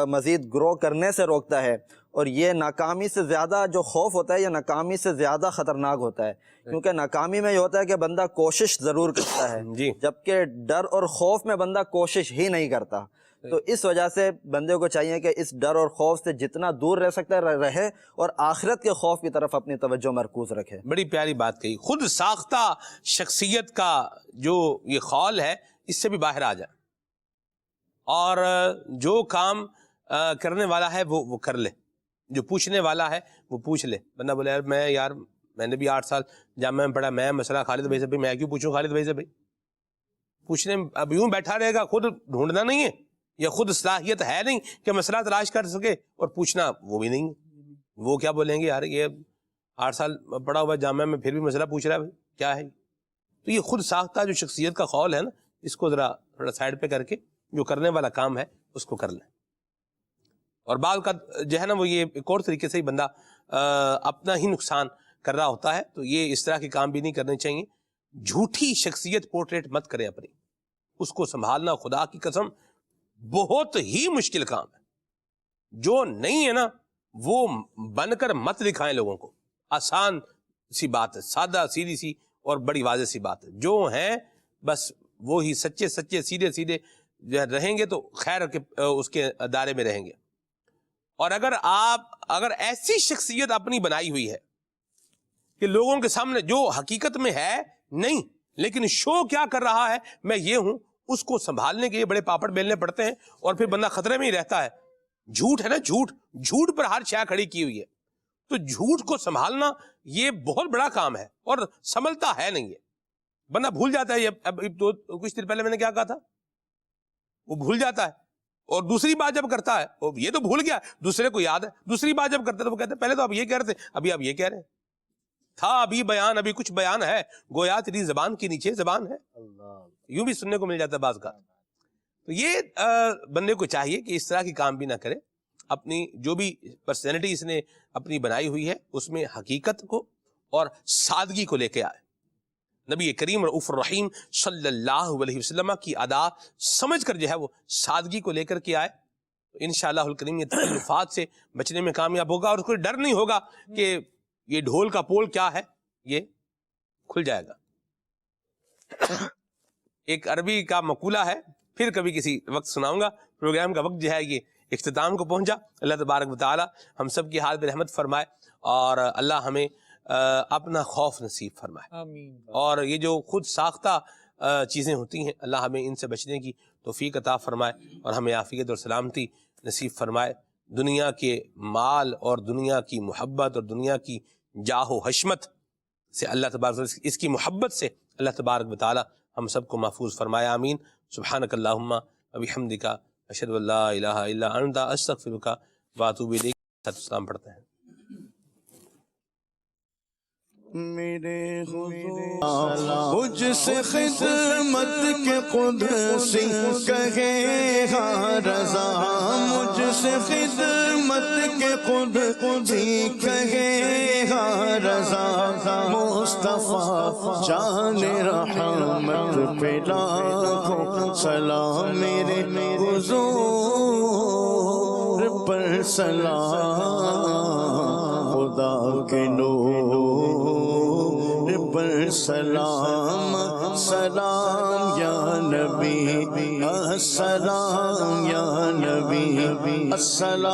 مزید گرو کرنے سے روکتا ہے، اور یہ ناکامی سے زیادہ جو خوف ہوتا ہے یہ ناکامی سے زیادہ خطرناک ہوتا ہے، کیونکہ ناکامی میں یہ ہوتا ہے کہ بندہ کوشش ضرور کرتا ہے جبکہ ڈر اور خوف میں بندہ کوشش ہی نہیں کرتا، تو اس وجہ سے بندے کو چاہیے کہ اس ڈر اور خوف سے جتنا دور رہ سکتا ہے رہے اور آخرت کے خوف کی طرف اپنی توجہ مرکوز رکھے۔ بڑی پیاری بات کہی، خود ساختہ شخصیت کا جو یہ خول ہے اس سے بھی باہر آ جائے، اور جو کام کرنے والا ہے وہ کر لے، جو پوچھنے والا ہے وہ پوچھ لے۔ بندہ بولے میں نے بھی 8 سال جامعہ میں پڑھا، میں مسئلہ خالد بھائی سے بھی میں کیوں پوچھوں خالد بھائی سے؟ بھائی پوچھنے اب یوں بیٹھا رہے گا، خود ڈھونڈنا نہیں ہے، یا خود صلاحیت ہے نہیں کہ مسئلہ تلاش کر سکے، اور پوچھنا وہ بھی نہیں ہے، وہ کیا بولیں گے یار یہ 8 سال پڑھا ہوا جامعہ میں پھر بھی مسئلہ پوچھ رہا ہے، کیا ہے؟ تو یہ خود ساختہ جو شخصیت کا خول ہے نا، اس کو ذرا تھوڑا سائڈ پہ کر کے جو کرنے والا کام ہے اس کو کر لیں۔ اور بعض کا جو ہے نا وہ یہ ایک اور طریقے سے ہی بندہ اپنا ہی نقصان کر رہا ہوتا ہے، تو یہ اس طرح کے کام بھی نہیں کرنے چاہیے۔ جھوٹی شخصیت پورٹریٹ مت کریں اپنی، اس کو سنبھالنا خدا کی قسم بہت ہی مشکل کام ہے، جو نہیں ہے نا وہ بن کر مت دکھائیں لوگوں کو، آسان سی بات ہے، سادہ سیدھی سی اور بڑی واضح سی بات ہے. جو ہیں بس وہی سچے سچے سیدھے سیدھے رہیں گے تو خیر کے اس کے دائرے میں رہیں گے. اور اگر ایسی شخصیت اپنی بنائی ہوئی ہے کہ لوگوں کے سامنے جو حقیقت میں ہے نہیں لیکن شو کیا کر رہا ہے میں یہ ہوں، اس کو سنبھالنے کے لیے بڑے پاپڑ بیلنے پڑتے ہیں اور پھر بندہ خطرے میں ہی رہتا ہے. جھوٹ ہے نا، جھوٹ پر ہر شے کھڑی کی ہوئی ہے، تو جھوٹ کو سنبھالنا یہ بہت بڑا کام ہے اور سنبھلتا ہے نہیں ہے. بندہ بھول جاتا ہے. اب کچھ دن پہلے میں نے کیا کہا تھا، وہ بھول جاتا ہے. اور دوسری بات جب کرتا ہے یہ تو بھول گیا، دوسرے کو یاد ہے. دوسری بات جب کرتا ہے تو وہ کہتے ہیں پہلے تو آپ یہ کہہ رہے تھے، ابھی آپ یہ کہہ رہے ہیں. تھا ابھی بیان، ابھی کچھ بیان ہے، گویا تیری زبان کے نیچے زبان ہے. یوں بھی سننے کو مل جاتا ہے بعض کا. تو یہ بندے کو چاہیے کہ اس طرح کی کام بھی نہ کرے. اپنی جو بھی پرسنالٹی اس نے اپنی بنائی ہوئی ہے اس میں حقیقت کو اور سادگی کو لے کے آئے. نبی کریم رؤوف الرحیم صلی اللہ علیہ وسلم کی ادا سمجھ کر جو ہے وہ سادگی کو لے کر کے آئے. انشاءاللہ الکریم یہ تکلیفات سے بچنے میں کامیاب ہوگا اور کوئی ڈر نہیں ہوگا کہ یہ ڈھول کا پول کیا ہے، یہ کھل جائے گا. ایک عربی کا مقولہ ہے، پھر کبھی کسی وقت سناؤں گا. پروگرام کا وقت جو ہے یہ اختتام کو پہنچا. اللہ تبارک و تعالی ہم سب کی حال پہ رحمت فرمائے اور اللہ ہمیں اپنا خوف نصیب فرمائے. آمین. اور یہ جو خود ساختہ چیزیں ہوتی ہیں اللہ ہمیں ان سے بچنے کی توفیق عطا فرمائے اور ہمیں عافیت اور سلامتی نصیب فرمائے. دنیا کے مال اور دنیا کی محبت اور دنیا کی جاہ و حشمت سے اللہ تبارک، اس کی محبت سے اللہ تبارک و تعالی ہم سب کو محفوظ فرمائے. آمین. سبحانک اللہم و بحمدک اشہد ان لا الہ الا انت استغفرک و اتوب الیک. السلام پڑھتے ہیں. میرے مجھ سے خدمت کے قدسی کہے ہاں رضا، مجھ سے خدمت کے قدسی کہے ہاں رضا. مصطفیٰ جان رحمت پہ لاکھوں سلام، میرے حضور پر سلام. خدا کے نور پر سلام، سلام یا نبی، السلام یا نبی، السلام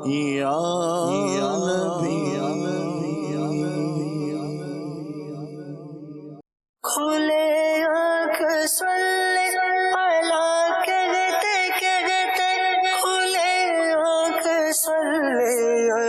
یا نبی. کھلے آنکھ صلی اللہ کہتے کہتے، کھلے آنکھ صلی